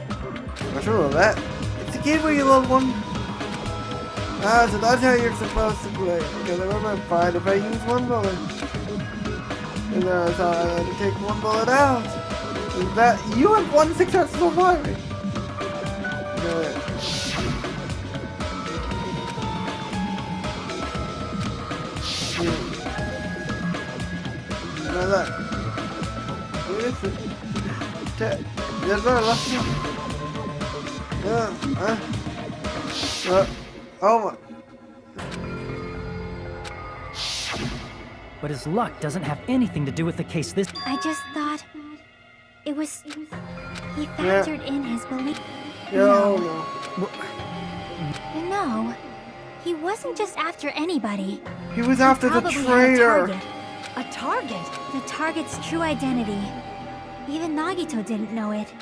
[SPEAKER 1] Russian roulette? It's a game where you love one... Ah, so that's how you're supposed to play. Because I remember I'm fine if I use one bullet. And then I thought I had to take one bullet out. And that... You have one success so far. Good. Now look. There's no luck. Oh my.
[SPEAKER 6] But his luck doesn't have anything to do with the case this...
[SPEAKER 3] I just thought... It was... He factored in his belief...
[SPEAKER 1] No.
[SPEAKER 3] No. He wasn't just after anybody.
[SPEAKER 1] He was after the traitor.
[SPEAKER 3] A target? The target's true identity. Even Nagito didn't know it.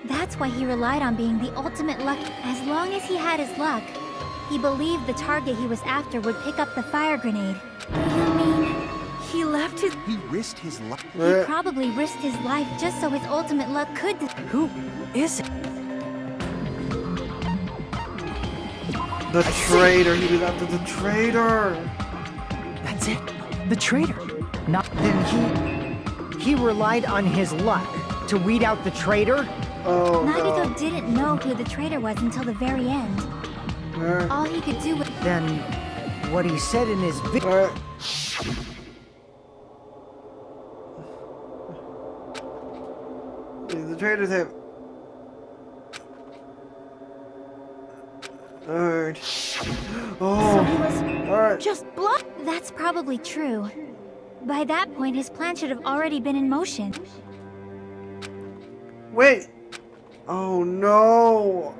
[SPEAKER 3] That's why he relied on being the ultimate luck. As long as he had his luck, he believed the target he was after would pick up the fire grenade. You mean he left his...
[SPEAKER 5] He risked his life.
[SPEAKER 3] He probably risked his life just so his ultimate luck could...
[SPEAKER 6] Who is it?
[SPEAKER 1] The traitor. He was after the traitor.
[SPEAKER 6] That's it. The traitor. Not...
[SPEAKER 2] Then he relied on his luck to weed out the traitor?
[SPEAKER 1] Oh,
[SPEAKER 3] Nagito didn't know who the traitor was until the very end. All he could do was...
[SPEAKER 2] Then what he said in his
[SPEAKER 1] traitors have... Alright. Oh.
[SPEAKER 3] So he was
[SPEAKER 1] Alright.
[SPEAKER 3] just blood. That's probably true. By that point, his plan should have already been in motion.
[SPEAKER 1] Wait. Oh no.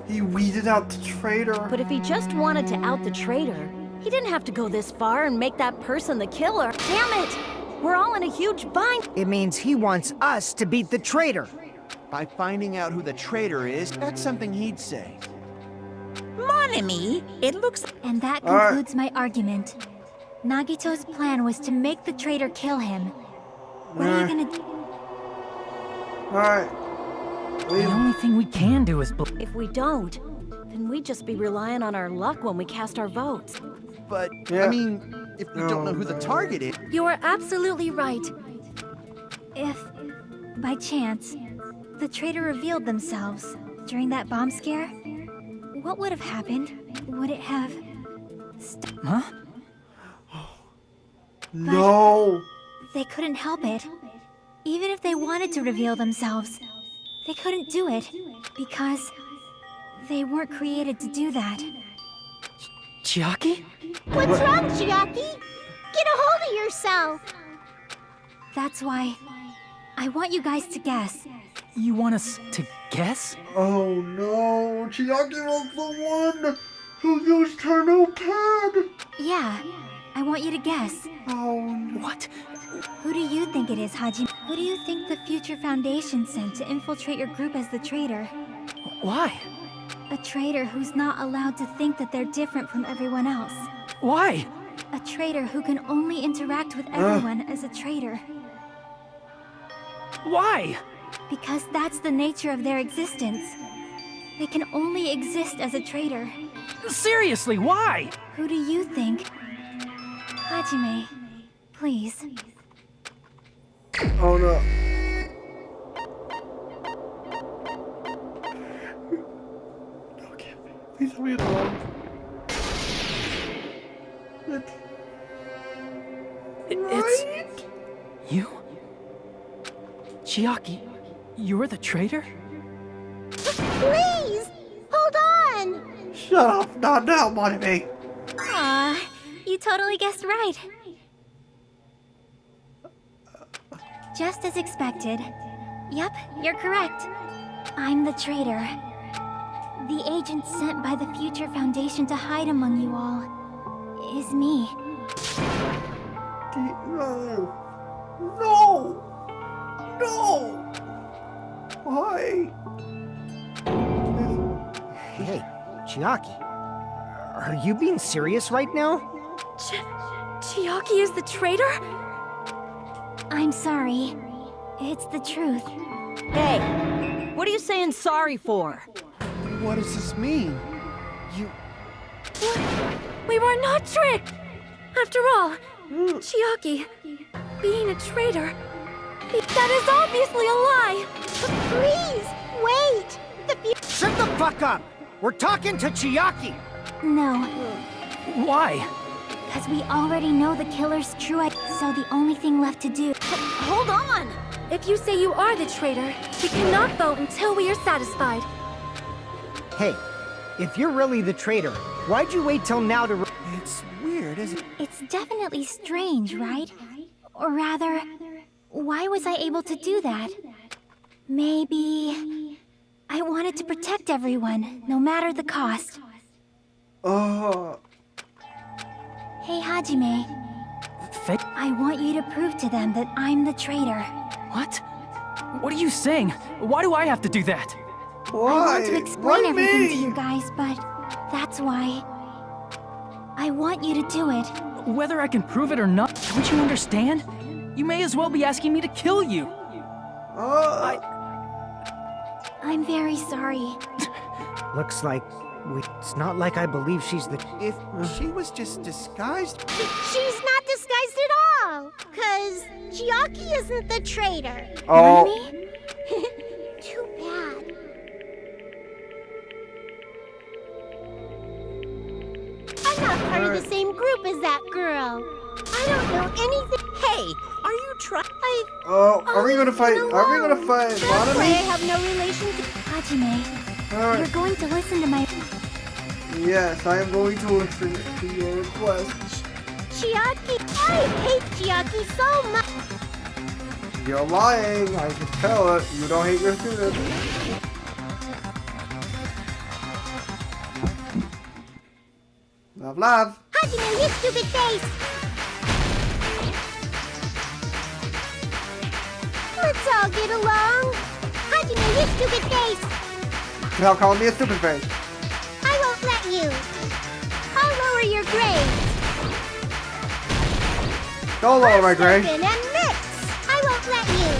[SPEAKER 1] He weeded out the traitor.
[SPEAKER 7] But if he just wanted to out the traitor, he didn't have to go this far and make that person the killer. Damn it! We're all in a huge bind.
[SPEAKER 2] It means he wants us to beat the traitor.
[SPEAKER 5] By finding out who the traitor is, that's something he'd say.
[SPEAKER 4] Mon ami, it looks
[SPEAKER 3] And that
[SPEAKER 1] Alright.
[SPEAKER 3] concludes my argument. Nagito's plan was to make the traitor kill him. What are you gonna do?
[SPEAKER 1] Alright.
[SPEAKER 6] The only thing we can do is
[SPEAKER 7] If we don't, then we'd just be relying on our luck when we cast our votes.
[SPEAKER 5] But,
[SPEAKER 1] Yeah.
[SPEAKER 5] I mean, if we don't know who the target is...
[SPEAKER 9] You are absolutely right.
[SPEAKER 3] If, by chance, the traitor revealed themselves during that bomb scare, what would have happened? Would it have...
[SPEAKER 6] Huh?
[SPEAKER 1] No.
[SPEAKER 3] They couldn't help it. Even if they wanted to reveal themselves, they couldn't do it because they weren't created to do that.
[SPEAKER 6] Chiaki?
[SPEAKER 10] What's wrong, Chiaki? Get a hold of yourself.
[SPEAKER 3] That's why I want you guys to guess.
[SPEAKER 6] You want us to guess?
[SPEAKER 1] Oh no. Chiaki was the one who used her notepad.
[SPEAKER 3] Yeah, I want you to guess.
[SPEAKER 1] Oh no.
[SPEAKER 6] What?
[SPEAKER 3] Who do you think it is, Hajime? Who do you think the Future Foundation sent to infiltrate your group as the traitor?
[SPEAKER 6] Why?
[SPEAKER 3] A traitor who's not allowed to think that they're different from everyone else.
[SPEAKER 6] Why?
[SPEAKER 3] A traitor who can only interact with everyone as a traitor.
[SPEAKER 6] Why?
[SPEAKER 3] Because that's the nature of their existence. They can only exist as a traitor.
[SPEAKER 6] Seriously, why?
[SPEAKER 3] Who do you think? Hajime, please.
[SPEAKER 1] Oh no. Okay, please tell me it's wrong.
[SPEAKER 6] It's you? Chiaki, you're the traitor?
[SPEAKER 10] Please, hold on.
[SPEAKER 1] Shut up. Not now, Money.
[SPEAKER 3] Aw, you totally guessed right. Just as expected. Yep, you're correct. I'm the traitor. The agent sent by the Future Foundation to hide among you all is me.
[SPEAKER 1] No. No. No. Why?
[SPEAKER 2] Hey, Chiaki. Are you being serious right now?
[SPEAKER 9] Chiaki is the traitor?
[SPEAKER 3] I'm sorry. It's the truth.
[SPEAKER 7] Hey, what are you saying sorry for?
[SPEAKER 5] What does this mean? You...
[SPEAKER 9] We were not tricked! After all, Chiaki, being a traitor, that is obviously a lie!
[SPEAKER 10] Please, wait.
[SPEAKER 2] Shut the fuck up! We're talking to Chiaki!
[SPEAKER 3] No,
[SPEAKER 6] Why?
[SPEAKER 3] because we already know the killer's true so the only thing left to do...
[SPEAKER 9] Hold on! If you say you are the traitor, we cannot vote until we are satisfied.
[SPEAKER 2] Hey, if you're really the traitor, why'd you wait till now to...
[SPEAKER 5] It's weird, isn't it?
[SPEAKER 3] It's definitely strange, right? Or rather, why was I able to do that? Maybe... I wanted to protect everyone, no matter the cost. Hey, Hajime. I want you to prove to them that I'm the traitor.
[SPEAKER 6] What? What are you saying? Why do I have to do that?
[SPEAKER 1] Why?
[SPEAKER 3] I want to explain
[SPEAKER 1] Why
[SPEAKER 3] everything
[SPEAKER 1] me?
[SPEAKER 3] to you guys, but that's why. I want you to do it.
[SPEAKER 6] Whether I can prove it or not, don't you understand? You may as well be asking me to kill you.
[SPEAKER 3] I'm very sorry.
[SPEAKER 2] Looks like it's not like I believe she's the...
[SPEAKER 5] If she was just disguised...
[SPEAKER 10] She's not disguised at all. 'Cause Chiaki isn't the traitor.
[SPEAKER 1] Oh.
[SPEAKER 3] Really?
[SPEAKER 10] Too bad. I'm not part of the same group as that girl. I don't know anything.
[SPEAKER 4] Hey, are you try.
[SPEAKER 1] Oh, are we gonna fight?
[SPEAKER 10] no,
[SPEAKER 1] Are we gonna fight
[SPEAKER 10] That's why I
[SPEAKER 1] Monami?
[SPEAKER 10] have no relation to...
[SPEAKER 3] Hajime,
[SPEAKER 1] Alright.
[SPEAKER 3] you're going to listen to my...
[SPEAKER 1] Yes, I am going to listen to your request.
[SPEAKER 10] Chiaki. I hate Chiaki so much.
[SPEAKER 1] You're lying. I can tell it. You don't hate your students. Love, love.
[SPEAKER 10] Hajime, you stupid face. Let's all get along. Hajime, you stupid face.
[SPEAKER 1] Now calling me a stupid face.
[SPEAKER 10] I won't let you. I'll lower your grade.
[SPEAKER 1] Don't lower my grade.
[SPEAKER 10] Open and mix. I won't let you.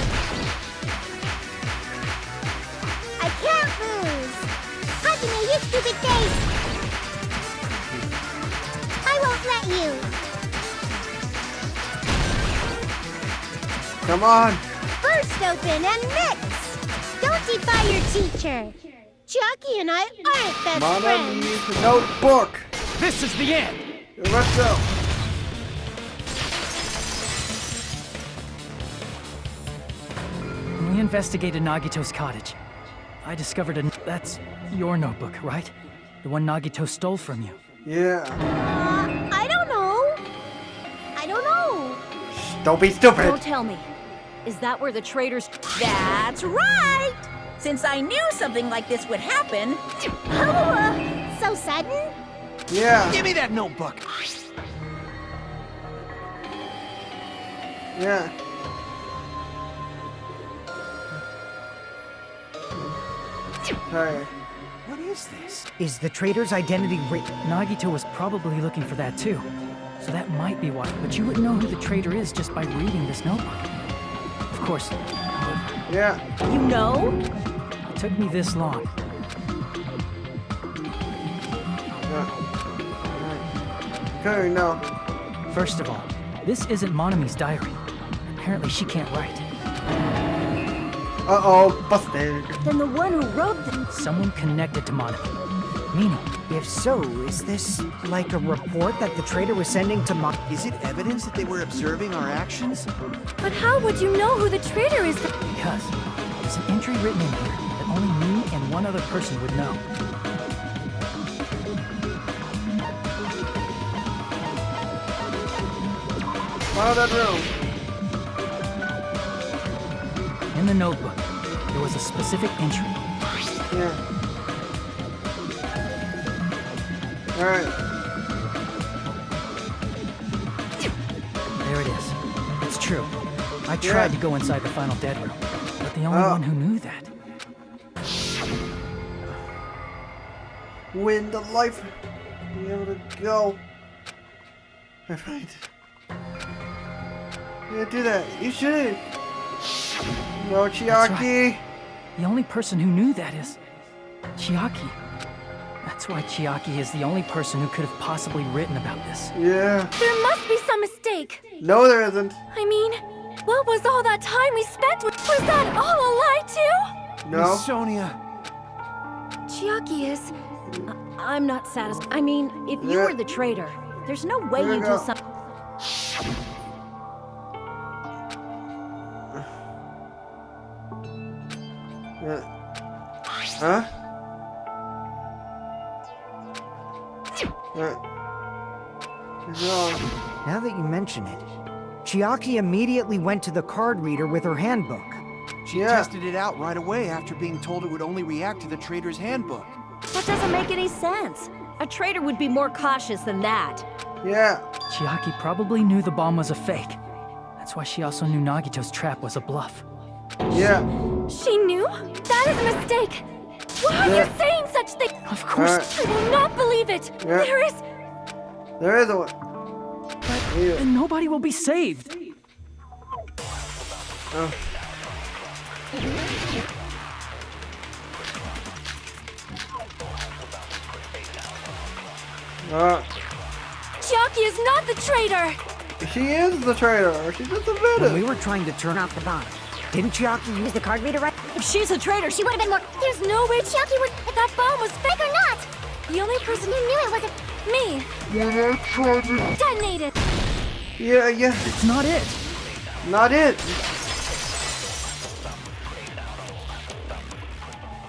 [SPEAKER 10] I can't lose. Hajime, you stupid face. I won't let you.
[SPEAKER 1] Come on.
[SPEAKER 10] Burst open and mix. Don't defy your teacher. Chiaki and I aren't best
[SPEAKER 1] Mama
[SPEAKER 10] friends.
[SPEAKER 1] needs a notebook.
[SPEAKER 6] This is the end!
[SPEAKER 1] Let's go.
[SPEAKER 6] When we investigated Nagito's cottage, I discovered that's your notebook, right? The one Nagito stole from you.
[SPEAKER 1] Yeah.
[SPEAKER 10] I don't know. I don't know.
[SPEAKER 1] Don't be stupid.
[SPEAKER 7] Don't tell me. Is that where the traitors...
[SPEAKER 4] That's right! Since I knew something like this would happen,
[SPEAKER 10] So sudden?
[SPEAKER 1] Yeah.
[SPEAKER 5] Give me that notebook.
[SPEAKER 1] Yeah. Sorry.
[SPEAKER 5] What is this?
[SPEAKER 2] Is the traitor's identity written?
[SPEAKER 6] Nagito was probably looking for that too. So that might be why. But you wouldn't know who the traitor is just by reading this notebook. Of course,
[SPEAKER 1] Yeah.
[SPEAKER 7] You know?
[SPEAKER 6] it took me this long.
[SPEAKER 1] Okay, no.
[SPEAKER 6] First of all, this isn't Monami's diary. Apparently she can't write.
[SPEAKER 1] Uh-oh, busted.
[SPEAKER 7] Then the one who wrote the...
[SPEAKER 6] Someone connected to Monami. Meaning,
[SPEAKER 2] If so, is this like a report that the traitor was sending to Mon?
[SPEAKER 5] Is it evidence that they were observing our actions?
[SPEAKER 9] But how would you know who the traitor is?
[SPEAKER 6] because there's an entry written in here that only me and one other person would know.
[SPEAKER 1] Out of that room.
[SPEAKER 6] In the notebook, there was a specific entry.
[SPEAKER 1] Yeah. Alright.
[SPEAKER 6] There it is. It's true. I tried to go inside the final dead room, but the only one who knew that.
[SPEAKER 1] Win the life. Be able to go. Alright. Yeah, do that. You should. No, Chiaki.
[SPEAKER 6] The only person who knew that is Chiaki. That's why Chiaki is the only person who could have possibly written about this.
[SPEAKER 1] Yeah.
[SPEAKER 9] There must be some mistake.
[SPEAKER 1] No, there isn't.
[SPEAKER 9] I mean, what was all that time we spent with? Was that all a lie too?
[SPEAKER 1] No.
[SPEAKER 5] Miss Sonia.
[SPEAKER 9] Chiaki is...
[SPEAKER 7] I'm not satisfied. I mean, if you
[SPEAKER 1] Yeah.
[SPEAKER 7] were the traitor, there's no way
[SPEAKER 1] Here we
[SPEAKER 7] you'd
[SPEAKER 1] go.
[SPEAKER 7] do something...
[SPEAKER 1] Yeah. Huh? What's wrong?
[SPEAKER 2] Now that you mention it, Chiaki immediately went to the card reader with her handbook.
[SPEAKER 5] She
[SPEAKER 1] Yeah.
[SPEAKER 5] tested it out right away after being told it would only react to the traitor's handbook.
[SPEAKER 7] That doesn't make any sense. A traitor would be more cautious than that.
[SPEAKER 1] Yeah.
[SPEAKER 6] Chiaki probably knew the bomb was a fake. That's why she also knew Nagito's trap was a bluff.
[SPEAKER 1] Yeah.
[SPEAKER 9] She knew? That is a mistake. Why are you saying such things?
[SPEAKER 6] Of course.
[SPEAKER 9] I will not believe it.
[SPEAKER 1] Yeah. There is a one. Yeah.
[SPEAKER 6] And nobody will be saved.
[SPEAKER 1] Oh.
[SPEAKER 9] Chiaki is not the traitor.
[SPEAKER 1] She is the traitor. She's just a
[SPEAKER 2] When we
[SPEAKER 1] villain.
[SPEAKER 2] were trying to turn off the bomb, didn't Chiaki use the card reader right?
[SPEAKER 7] If she's a traitor,
[SPEAKER 10] She would have been more...
[SPEAKER 9] There's no way Chiaki would... That bomb was fake or not. The only person who knew it was me. Detonated.
[SPEAKER 1] Yeah, yeah.
[SPEAKER 6] It's not it.
[SPEAKER 1] Not it.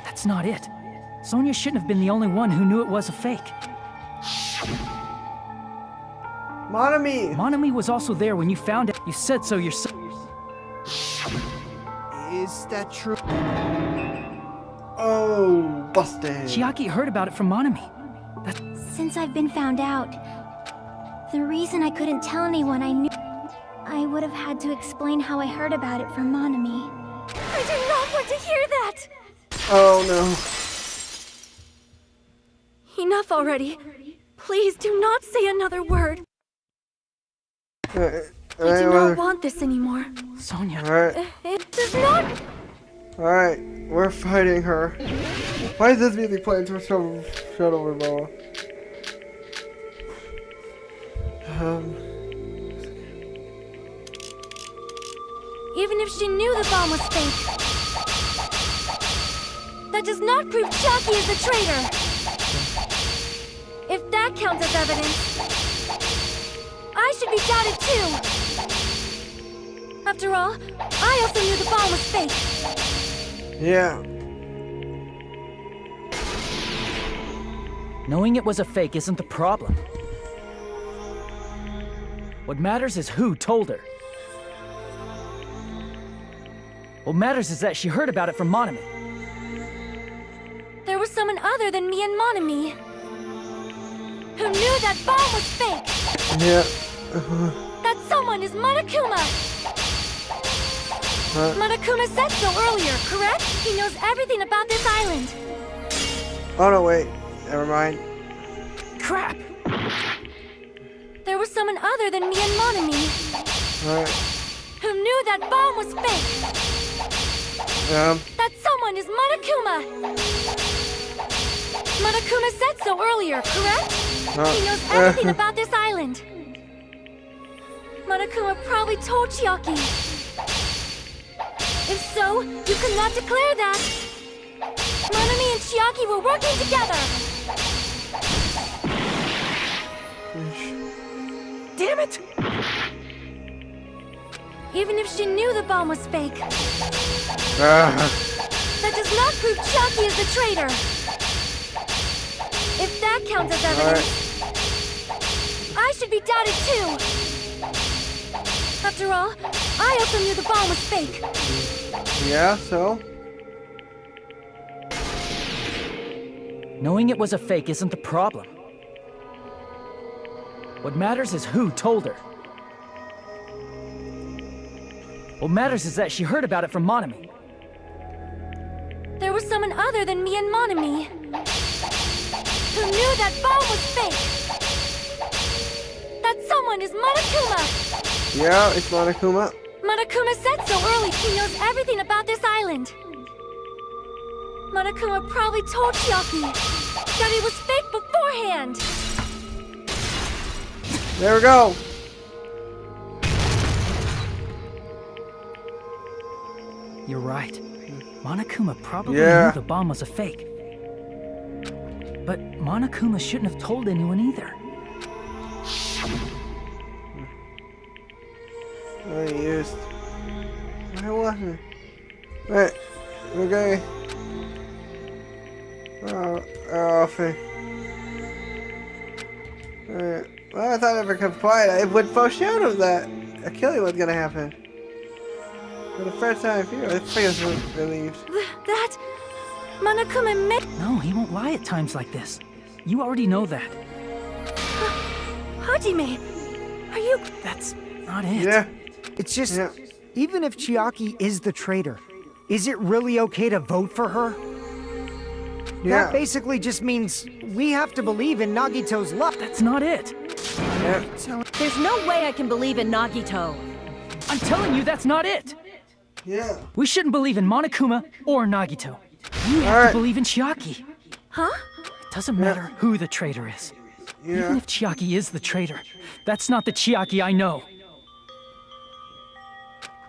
[SPEAKER 6] That's not it. Sonia shouldn't have been the only one who knew it was a fake.
[SPEAKER 1] Monami.
[SPEAKER 6] Monami was also there when you found it. You said so yourself.
[SPEAKER 5] Is that true?
[SPEAKER 1] Oh, busted.
[SPEAKER 6] Chiaki heard about it from Monami.
[SPEAKER 3] Since I've been found out, the reason I couldn't tell anyone I knew, I would have had to explain how I heard about it from Monami.
[SPEAKER 9] I do not want to hear that!
[SPEAKER 1] Oh no.
[SPEAKER 9] Enough already. Please do not say another word. I do not want this anymore.
[SPEAKER 6] Sonia.
[SPEAKER 1] Alright.
[SPEAKER 9] It does not...
[SPEAKER 1] Alright. We're fighting her. Why is this music playing to Shadow Revolver?
[SPEAKER 9] Even if she knew the bomb was fake, that does not prove Chiaki is the traitor. If that counts as evidence, I should be doubted too. After all, I also knew the bomb was fake.
[SPEAKER 1] Yeah.
[SPEAKER 6] Knowing it was a fake isn't the problem. What matters is who told her. What matters is that she heard about it from Monami.
[SPEAKER 9] There was someone other than me and Monami who knew that bomb was fake.
[SPEAKER 1] Yeah.
[SPEAKER 9] That someone is Monokuma. Monokuma said so earlier, correct? He knows everything about this island.
[SPEAKER 1] Oh no, wait. Never mind.
[SPEAKER 6] Crap!
[SPEAKER 9] There was someone other than me and Monami
[SPEAKER 1] Alright.
[SPEAKER 9] who knew that bomb was fake. That someone is Monokuma. Monokuma said so earlier, correct? He knows everything about this island. Monokuma probably told Chiaki. If so, you could not declare that. Monami and Chiaki were working together.
[SPEAKER 6] Damn it!
[SPEAKER 9] Even if she knew the bomb was fake, that does not prove Chiaki is the traitor. If that counts as evidence, I should be doubted too. After all, I also knew the bomb was fake.
[SPEAKER 1] Yeah, so?
[SPEAKER 6] Knowing it was a fake isn't the problem. What matters is who told her. What matters is that she heard about it from Monami.
[SPEAKER 9] There was someone other than me and Monami who knew that bomb was fake. That someone is Monokuma.
[SPEAKER 1] Yeah, it's Monokuma.
[SPEAKER 9] Monokuma said so early. He knows everything about this island. Monokuma probably told Chiaki that it was fake beforehand.
[SPEAKER 1] There we go.
[SPEAKER 6] You're right. Monokuma probably
[SPEAKER 1] Yeah.
[SPEAKER 6] knew the bomb was a fake. But Monokuma shouldn't have told anyone either.
[SPEAKER 1] I used. I wasn't. Right. Okay. Alright. Well, I thought if I complied, I would foreshadow that a killing was gonna happen. For the first time here, I think I was relieved.
[SPEAKER 9] That... Monokuma made...
[SPEAKER 6] No, he won't lie at times like this. You already know that.
[SPEAKER 9] Hajime, are you...
[SPEAKER 6] That's not it.
[SPEAKER 1] Yeah.
[SPEAKER 2] It's just, even if Chiaki is the traitor, is it really okay to vote for her?
[SPEAKER 1] Yeah.
[SPEAKER 2] That basically just means we have to believe in Nagito's luck.
[SPEAKER 6] That's not it.
[SPEAKER 1] Yeah.
[SPEAKER 7] There's no way I can believe in Nagito.
[SPEAKER 6] I'm telling you, that's not it.
[SPEAKER 1] Yeah.
[SPEAKER 6] We shouldn't believe in Monokuma or Nagito. You have to believe in Chiaki.
[SPEAKER 9] Huh?
[SPEAKER 6] It doesn't matter who the traitor is.
[SPEAKER 1] Yeah.
[SPEAKER 6] Even if Chiaki is the traitor, that's not the Chiaki I know.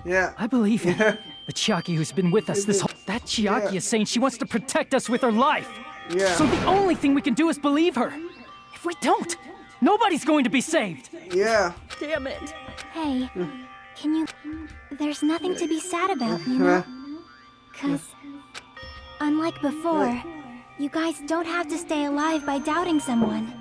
[SPEAKER 1] Yeah.
[SPEAKER 6] I believe in the Chiaki who's been with us this whole... That Chiaki is saying she wants to protect us with her life.
[SPEAKER 1] Yeah.
[SPEAKER 6] So the only thing we can do is believe her. If we don't, nobody's going to be saved.
[SPEAKER 1] Yeah.
[SPEAKER 7] Damn it.
[SPEAKER 3] Hey, Can you... There's nothing to be sad about, you know? 'Cause... unlike before, you guys don't have to stay alive by doubting someone.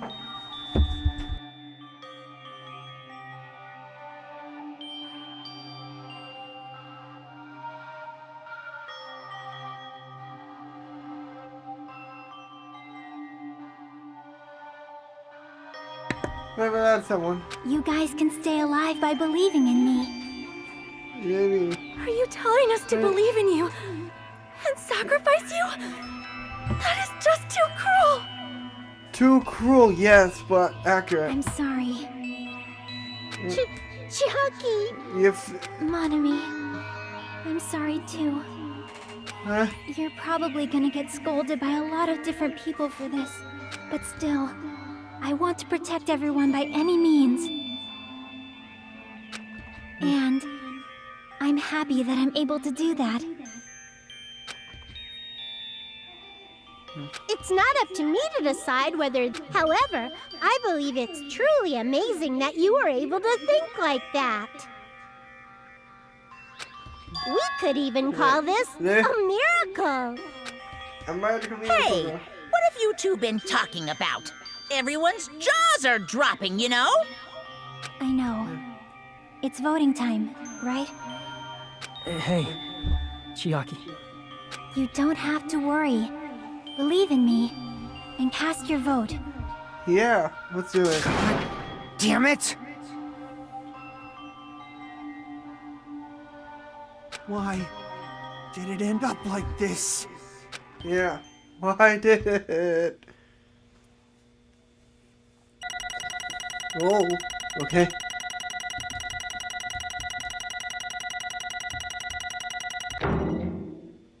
[SPEAKER 1] Never had someone.
[SPEAKER 3] You guys can stay alive by believing in me.
[SPEAKER 1] Maybe.
[SPEAKER 9] Are you telling us to believe in you and sacrifice you? That is just too cruel.
[SPEAKER 1] Too cruel, yes, but accurate.
[SPEAKER 3] I'm sorry.
[SPEAKER 10] Chucky!
[SPEAKER 3] Monami, I'm sorry too.
[SPEAKER 1] Huh?
[SPEAKER 3] You're probably gonna get scolded by a lot of different people for this, but still, I want to protect everyone by any means. And I'm happy that I'm able to do that.
[SPEAKER 10] It's not up to me to decide whether... However, I believe it's truly amazing that you were able to think like that. We could even call this a miracle.
[SPEAKER 4] Hey, what have you two been talking about? Everyone's jaws are dropping, you know?
[SPEAKER 3] I know. It's voting time, right?
[SPEAKER 6] Hey, Chiaki.
[SPEAKER 3] You don't have to worry. Believe in me, and cast your vote.
[SPEAKER 1] Yeah, let's do it.
[SPEAKER 2] God damn it!
[SPEAKER 5] Why did it end up like this?
[SPEAKER 1] Yeah, why did it? Oh, okay.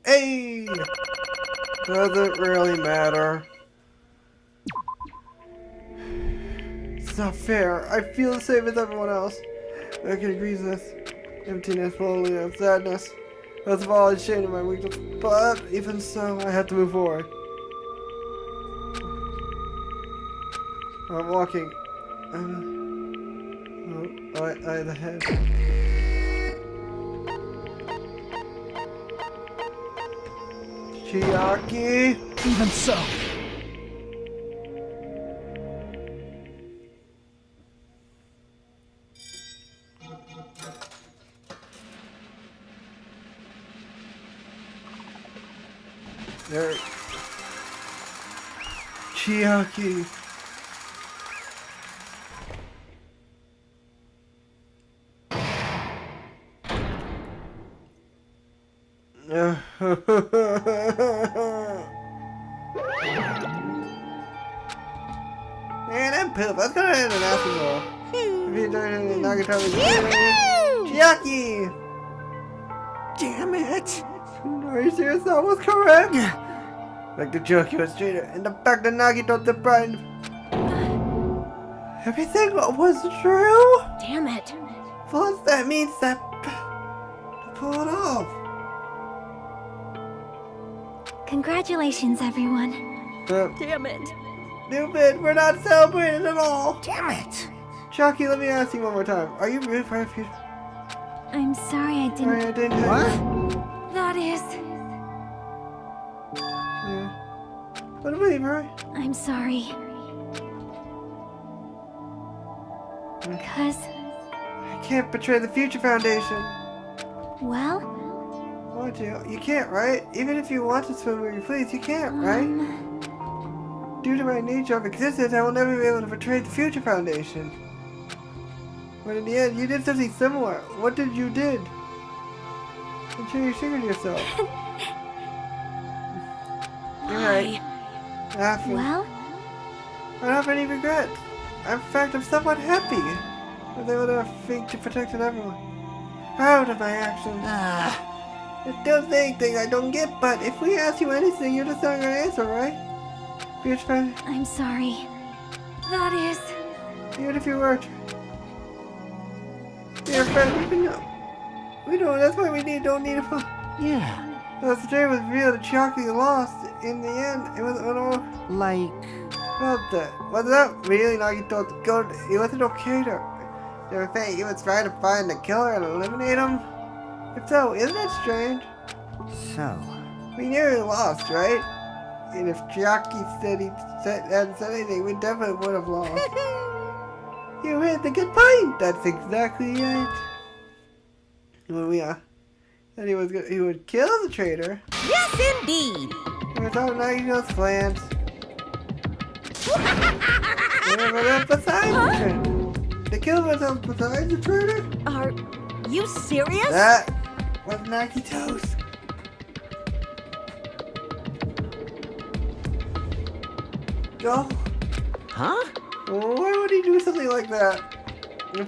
[SPEAKER 1] Hey! Doesn't really matter. It's not fair. I feel the same as everyone else. I can agree with this. Emptiness, loneliness, sadness. Most of all, it's shame of my weakness. But even so, I have to move forward. I'm walking. I had a head. Chiaki!
[SPEAKER 6] Even so.
[SPEAKER 1] There. Chiaki. Man, I'm poop. Let's go ahead and ask him all. If you don't Nagito, Chiaki!
[SPEAKER 5] Damn it!
[SPEAKER 1] Are you serious? That was correct? Like the joke you was traitor, and the fact that Nagito deprived. Everything was true?
[SPEAKER 7] Damn it.
[SPEAKER 1] Plus, that means that. Pull it off.
[SPEAKER 3] Congratulations, everyone.
[SPEAKER 7] Damn it.
[SPEAKER 1] Stupid, we're not celebrating at all.
[SPEAKER 2] Damn it!
[SPEAKER 1] Chucky, let me ask you one more time. Are you really for a future?
[SPEAKER 3] I'm sorry I didn't...
[SPEAKER 1] Sorry, I didn't
[SPEAKER 2] What?
[SPEAKER 3] That is...
[SPEAKER 1] Yeah. What do you believe, right?
[SPEAKER 3] I'm sorry. Because...
[SPEAKER 1] I can't betray the Future Foundation.
[SPEAKER 3] Well...
[SPEAKER 1] Want you? You can't, right? Even if you want to swim where you please, you can't, right? Due to my nature of existence, I will never be able to betray the Future Foundation. But in the end, you did something similar. What did you did? I'm sure you figured yourself. You're right. Laughing.
[SPEAKER 3] Well...
[SPEAKER 1] I don't have any regrets. In fact, I'm somewhat happy. I was able to think to protect everyone. Proud of my actions. There's still saying things I don't get, but if we ask you anything, you're just not gonna answer, right? Future friend,
[SPEAKER 3] I'm sorry. That is...
[SPEAKER 1] even if you were... Dear friend, even though... We don't, that's why we don't need a phone.
[SPEAKER 5] Yeah.
[SPEAKER 1] The dream was real, the Chiaki lost. In the end, it was all...
[SPEAKER 5] Like...
[SPEAKER 1] About that. Was that really Nagito? It wasn't okay to... Do you think you would try to find the killer and eliminate him? If so, isn't that strange?
[SPEAKER 2] So,
[SPEAKER 1] We nearly lost, right? And if Chiaki hadn't said anything, we definitely would have lost. You hit the good point. That's exactly it. When we and he would kill the traitor.
[SPEAKER 4] Yes, indeed.
[SPEAKER 1] It was all Nagito's plans. Remember that besides the traitor. The killer was besides the traitor?
[SPEAKER 7] Are you serious?
[SPEAKER 1] That was Nagito's. Go.
[SPEAKER 5] Huh?
[SPEAKER 1] Why would he do something like that?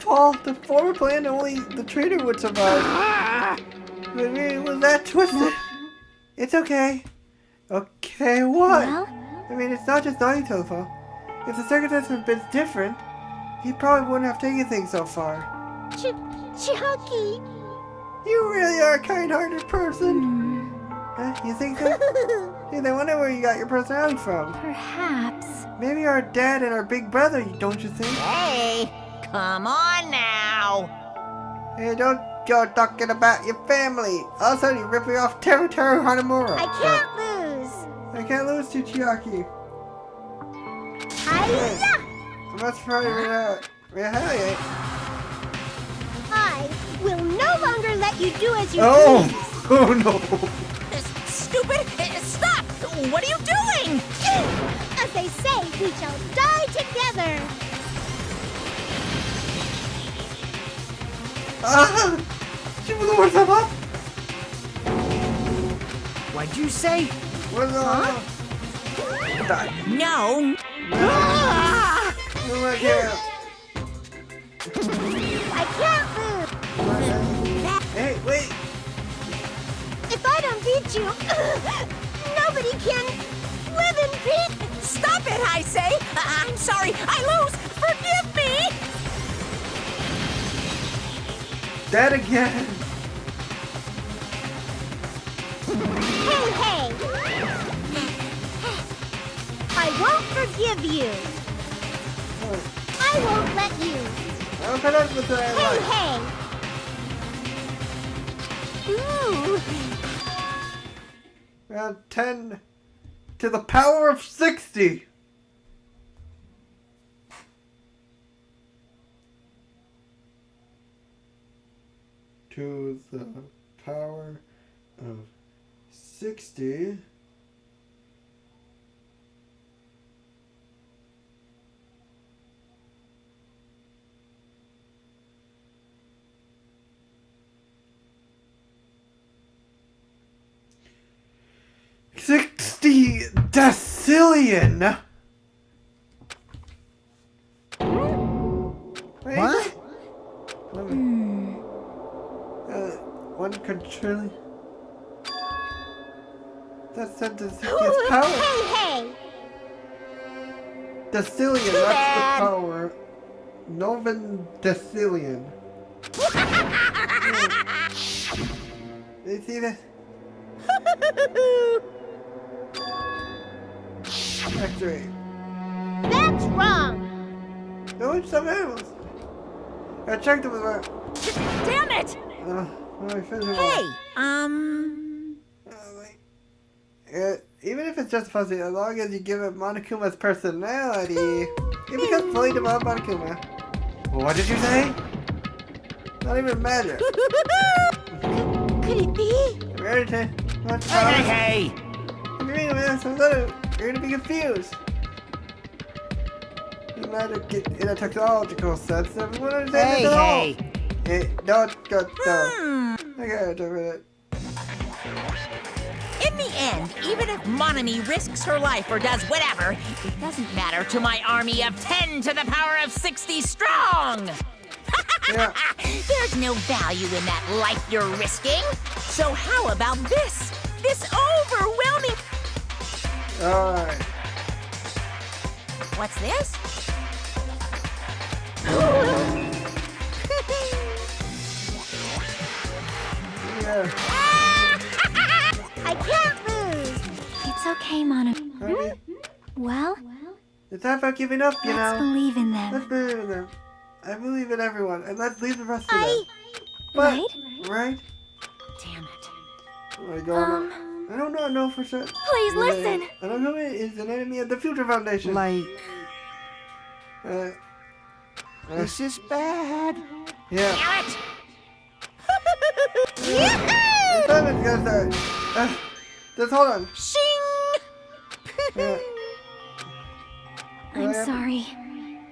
[SPEAKER 1] Paul, the former plan only the traitor would survive. Maybe was that twisted? It's okay. Okay, what?
[SPEAKER 3] Well?
[SPEAKER 1] I mean, it's not just Nagito's fault. If the circumstances had been different, he probably wouldn't have taken things so far.
[SPEAKER 10] Chiaki.
[SPEAKER 1] You really are a kind-hearted person. You think so? Hey, I wonder where you got your personality from.
[SPEAKER 3] Perhaps.
[SPEAKER 1] Maybe our dad and our big brother, don't you think?
[SPEAKER 4] Hey, come on now.
[SPEAKER 1] Hey, don't go talking about your family. All of a sudden, you're ripping off Teru Hanamura.
[SPEAKER 10] I can't lose.
[SPEAKER 1] I can't lose to Chiaki.
[SPEAKER 10] Hiya!
[SPEAKER 1] I must probably retaliate.
[SPEAKER 10] I will no longer let you do as you
[SPEAKER 1] Oh!
[SPEAKER 10] please.
[SPEAKER 1] Oh no!
[SPEAKER 4] Stupid! Stop! What are you doing?
[SPEAKER 10] As they say, we shall die together.
[SPEAKER 1] Ah! She was the worst of up!
[SPEAKER 2] what'd you say?
[SPEAKER 1] What's up? Die.
[SPEAKER 4] No.
[SPEAKER 1] Oh my god!
[SPEAKER 10] I can't lose.
[SPEAKER 1] Hey, wait!
[SPEAKER 10] If I don't beat you, nobody can live in peace.
[SPEAKER 4] Stop it, I say! I'm sorry, I lose! Forgive me!
[SPEAKER 1] That again!
[SPEAKER 10] Hey! I won't forgive you. I won't let you.
[SPEAKER 1] I'll put up with that.
[SPEAKER 10] Hey! Ooh!
[SPEAKER 1] Round 10 to the power of 60. To the power of 60. Decillion.
[SPEAKER 2] What?
[SPEAKER 1] 1 quadrillion. That's the 60th power.
[SPEAKER 10] Hey!
[SPEAKER 1] Decillion, that's the power. Novin decillion. You see that? X-ray.
[SPEAKER 10] That's wrong.
[SPEAKER 1] No, it's some animals. I checked them with my...
[SPEAKER 4] Damn it! Hey,
[SPEAKER 1] even if it's just fuzzy, as long as you give it Monokuma's personality, it becomes fully developed Monokuma. What did you say? Not even magic.
[SPEAKER 10] Could it be?
[SPEAKER 5] Hey!
[SPEAKER 1] You're gonna be confused. You magic in a technological sense. Everyone understands it all. Hey, don't go. Okay, wait a minute.
[SPEAKER 4] in the end, even if Monami risks her life or does whatever, it doesn't matter to my army of 10 to the power of 60 strong!
[SPEAKER 1] Yeah.
[SPEAKER 4] There's no value in that life you're risking. So how about this? This overwhelming...
[SPEAKER 1] Alright.
[SPEAKER 4] What's this?
[SPEAKER 1] Yeah.
[SPEAKER 10] I can't lose.
[SPEAKER 3] It's okay, Mono.
[SPEAKER 1] Alright.
[SPEAKER 3] Well,
[SPEAKER 1] It's time for giving up, you
[SPEAKER 3] let's
[SPEAKER 1] know.
[SPEAKER 3] believe in them.
[SPEAKER 1] Let's believe in them. I believe in everyone, and let's leave the rest of them.
[SPEAKER 9] Right?
[SPEAKER 1] Right?
[SPEAKER 7] Damn it.
[SPEAKER 1] Oh my God. I don't know for sure.
[SPEAKER 9] Please listen.
[SPEAKER 1] I don't know is an enemy of the Future Foundation.
[SPEAKER 5] Like,
[SPEAKER 1] Uh,
[SPEAKER 5] this is bad.
[SPEAKER 1] yeah.
[SPEAKER 4] Damn it!
[SPEAKER 1] Simon's gonna start. Just hold on.
[SPEAKER 4] Shing!
[SPEAKER 3] I'm sorry.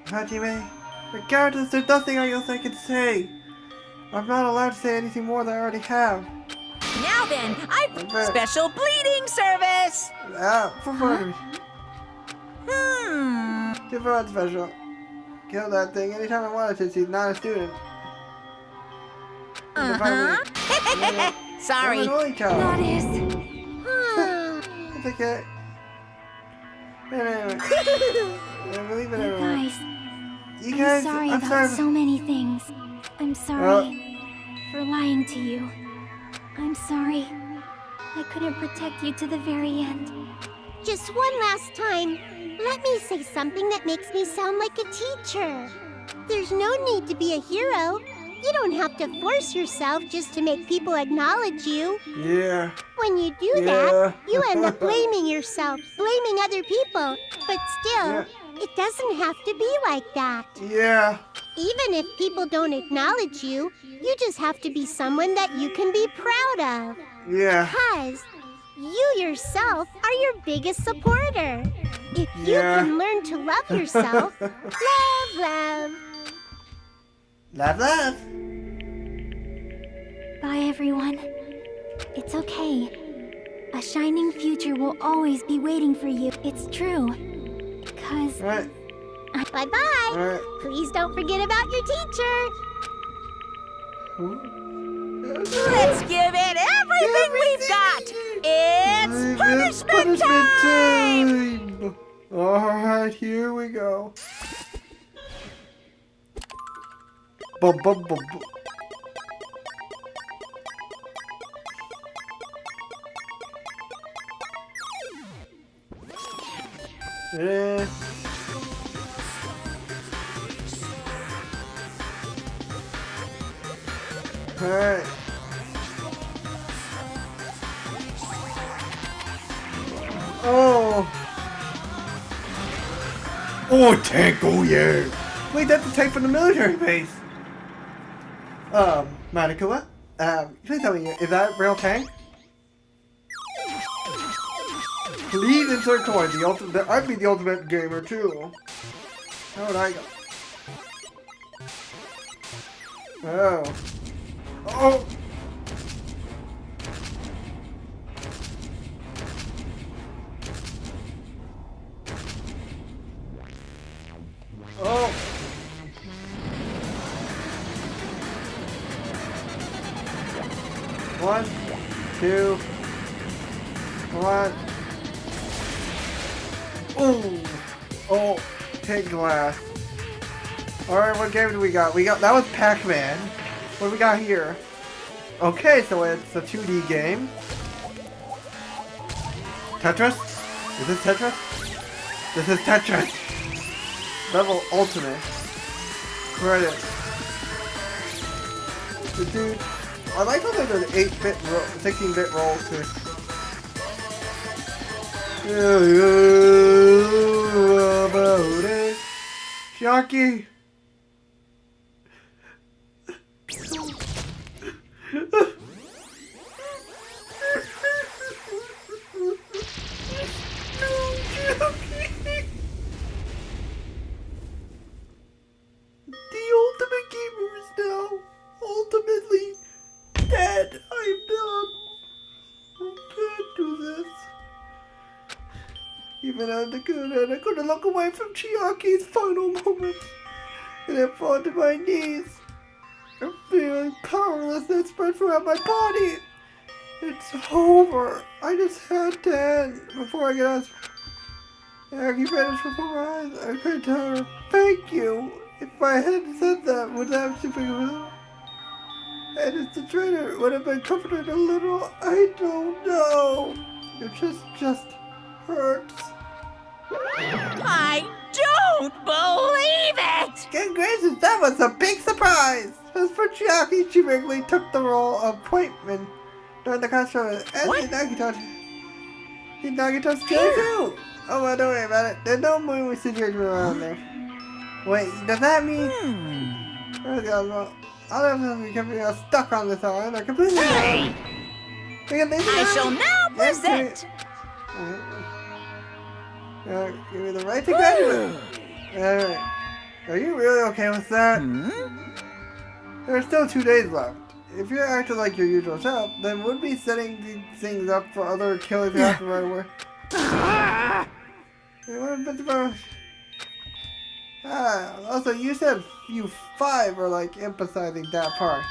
[SPEAKER 1] Hajime, regardless, there's nothing else I can say. I'm not allowed to say anything more than I already have.
[SPEAKER 4] Now then, I've
[SPEAKER 1] Okay.
[SPEAKER 4] special bleeding service.
[SPEAKER 1] For fun.
[SPEAKER 4] Hmm.
[SPEAKER 1] Fun special. Kill that thing anytime I want since he's not a student.
[SPEAKER 4] Sorry.
[SPEAKER 1] I'm an only child.
[SPEAKER 9] That is.
[SPEAKER 1] It's okay. Anyway, I believe in everyone.
[SPEAKER 3] Guys,
[SPEAKER 1] You guys,
[SPEAKER 3] I'm sorry
[SPEAKER 1] I'm
[SPEAKER 3] about
[SPEAKER 1] sorry.
[SPEAKER 3] so many things. I'm sorry for lying to you. I'm sorry. I couldn't protect you to the very end.
[SPEAKER 10] Just one last time, let me say something that makes me sound like a teacher. There's no need to be a hero. You don't have to force yourself just to make people acknowledge you.
[SPEAKER 1] Yeah.
[SPEAKER 10] When you do
[SPEAKER 1] Yeah.
[SPEAKER 10] that, you end up blaming yourself, blaming other people. But still,
[SPEAKER 1] Yeah.
[SPEAKER 10] it doesn't have to be like that.
[SPEAKER 1] Yeah.
[SPEAKER 10] Even if people don't acknowledge you, you just have to be someone that you can be proud of.
[SPEAKER 1] Yeah.
[SPEAKER 10] Because you yourself are your biggest supporter. If you
[SPEAKER 1] Yeah.
[SPEAKER 10] can learn to love yourself, love.
[SPEAKER 1] Laugh.
[SPEAKER 3] Bye, everyone. It's okay. A shining future will always be waiting for you. It's true. Because
[SPEAKER 1] Alright.
[SPEAKER 10] Bye-bye.
[SPEAKER 1] Alright.
[SPEAKER 10] Please don't forget about your teacher.
[SPEAKER 4] Let's give it everything we've got. It's punishment time.
[SPEAKER 1] Alright, here we go. Bum, bum, bum, bum. Alright. Oh, tank, oh yeah. Wait, that's a tank from the military base. Manakua, please tell me, is that a real tank? Please insert coin, I'd be the ultimate gamer too. How would I go? Oh. Oh! Oh! One, two, one. Ooh! Oh, take glass. Alright, what game do we got? That was Pac-Man. What do we got here? Okay, so it's a 2D game. Tetris? Is this Tetris? This is Tetris! Level Ultimate. Credits. Dude, I like how there's an 8-bit, 16-bit roll too. About it. Shocky! Ultimately dead. I'm done. I can't do this. Even I couldn't look away from Chiaki's final moments, and I fall to my knees. I'm feeling powerlessness spread throughout my body. It's over. I just had to end before I get asked. Chiaki vanished before my eyes. I couldn't tell her thank you. If I hadn't said that, would that have been a and if the trainer would have been comforted a little, I don't know. It just hurts.
[SPEAKER 4] I do don't believe it!
[SPEAKER 1] Good gracious, that was a big surprise! As for Chiaki, she regularly took the role of Pointman during the concert, and Nagito's killer too! Oh, well, don't worry about it. There's no movie situation around there. Wait, does that mean... Well, other than we can be stuck on this island, are completely
[SPEAKER 4] Hey! I shall now present...
[SPEAKER 1] Give me the right to graduate. Alright. Are you really okay with that? There are still 2 days left. If you're acting like your usual self, then would be setting these things up for other killers to happen right away. Also, you said you 5 are like emphasizing that part.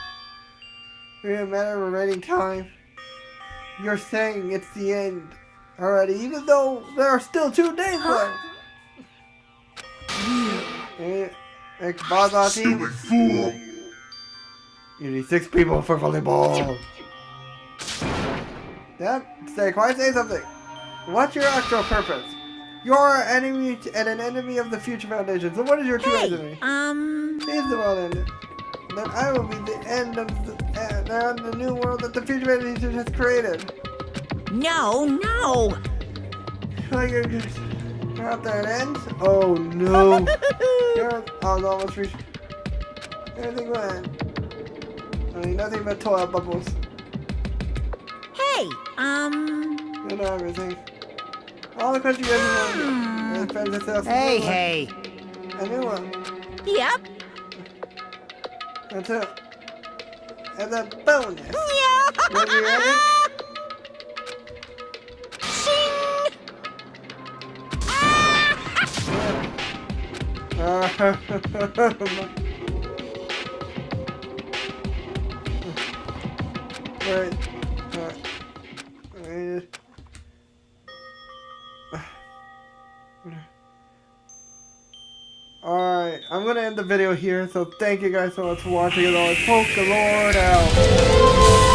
[SPEAKER 1] In a matter of writing time, you're saying it's the end already, even though there are still 2 days left. Silly fool! You need 6 people for volleyball. Yep, stay quiet, say something. What's your actual purpose? You're an enemy and an enemy of the Future Foundation. So what is your true enemy? He's the world ended. Then I will be the end of the new world that the Future Foundation has created.
[SPEAKER 4] No.
[SPEAKER 1] You're out there it ends? Oh no. I was almost reached. Everything went. I mean, nothing but toilet bubbles.
[SPEAKER 4] Hey,
[SPEAKER 1] You know everything. All the country residents.
[SPEAKER 2] Hey.
[SPEAKER 1] A new one.
[SPEAKER 4] Yep.
[SPEAKER 1] That's it. As a bonus.
[SPEAKER 4] Yeah.
[SPEAKER 1] You ready? Alright, I'm gonna end the video here, so thank you guys so much for watching. As always, Poke the Lord out.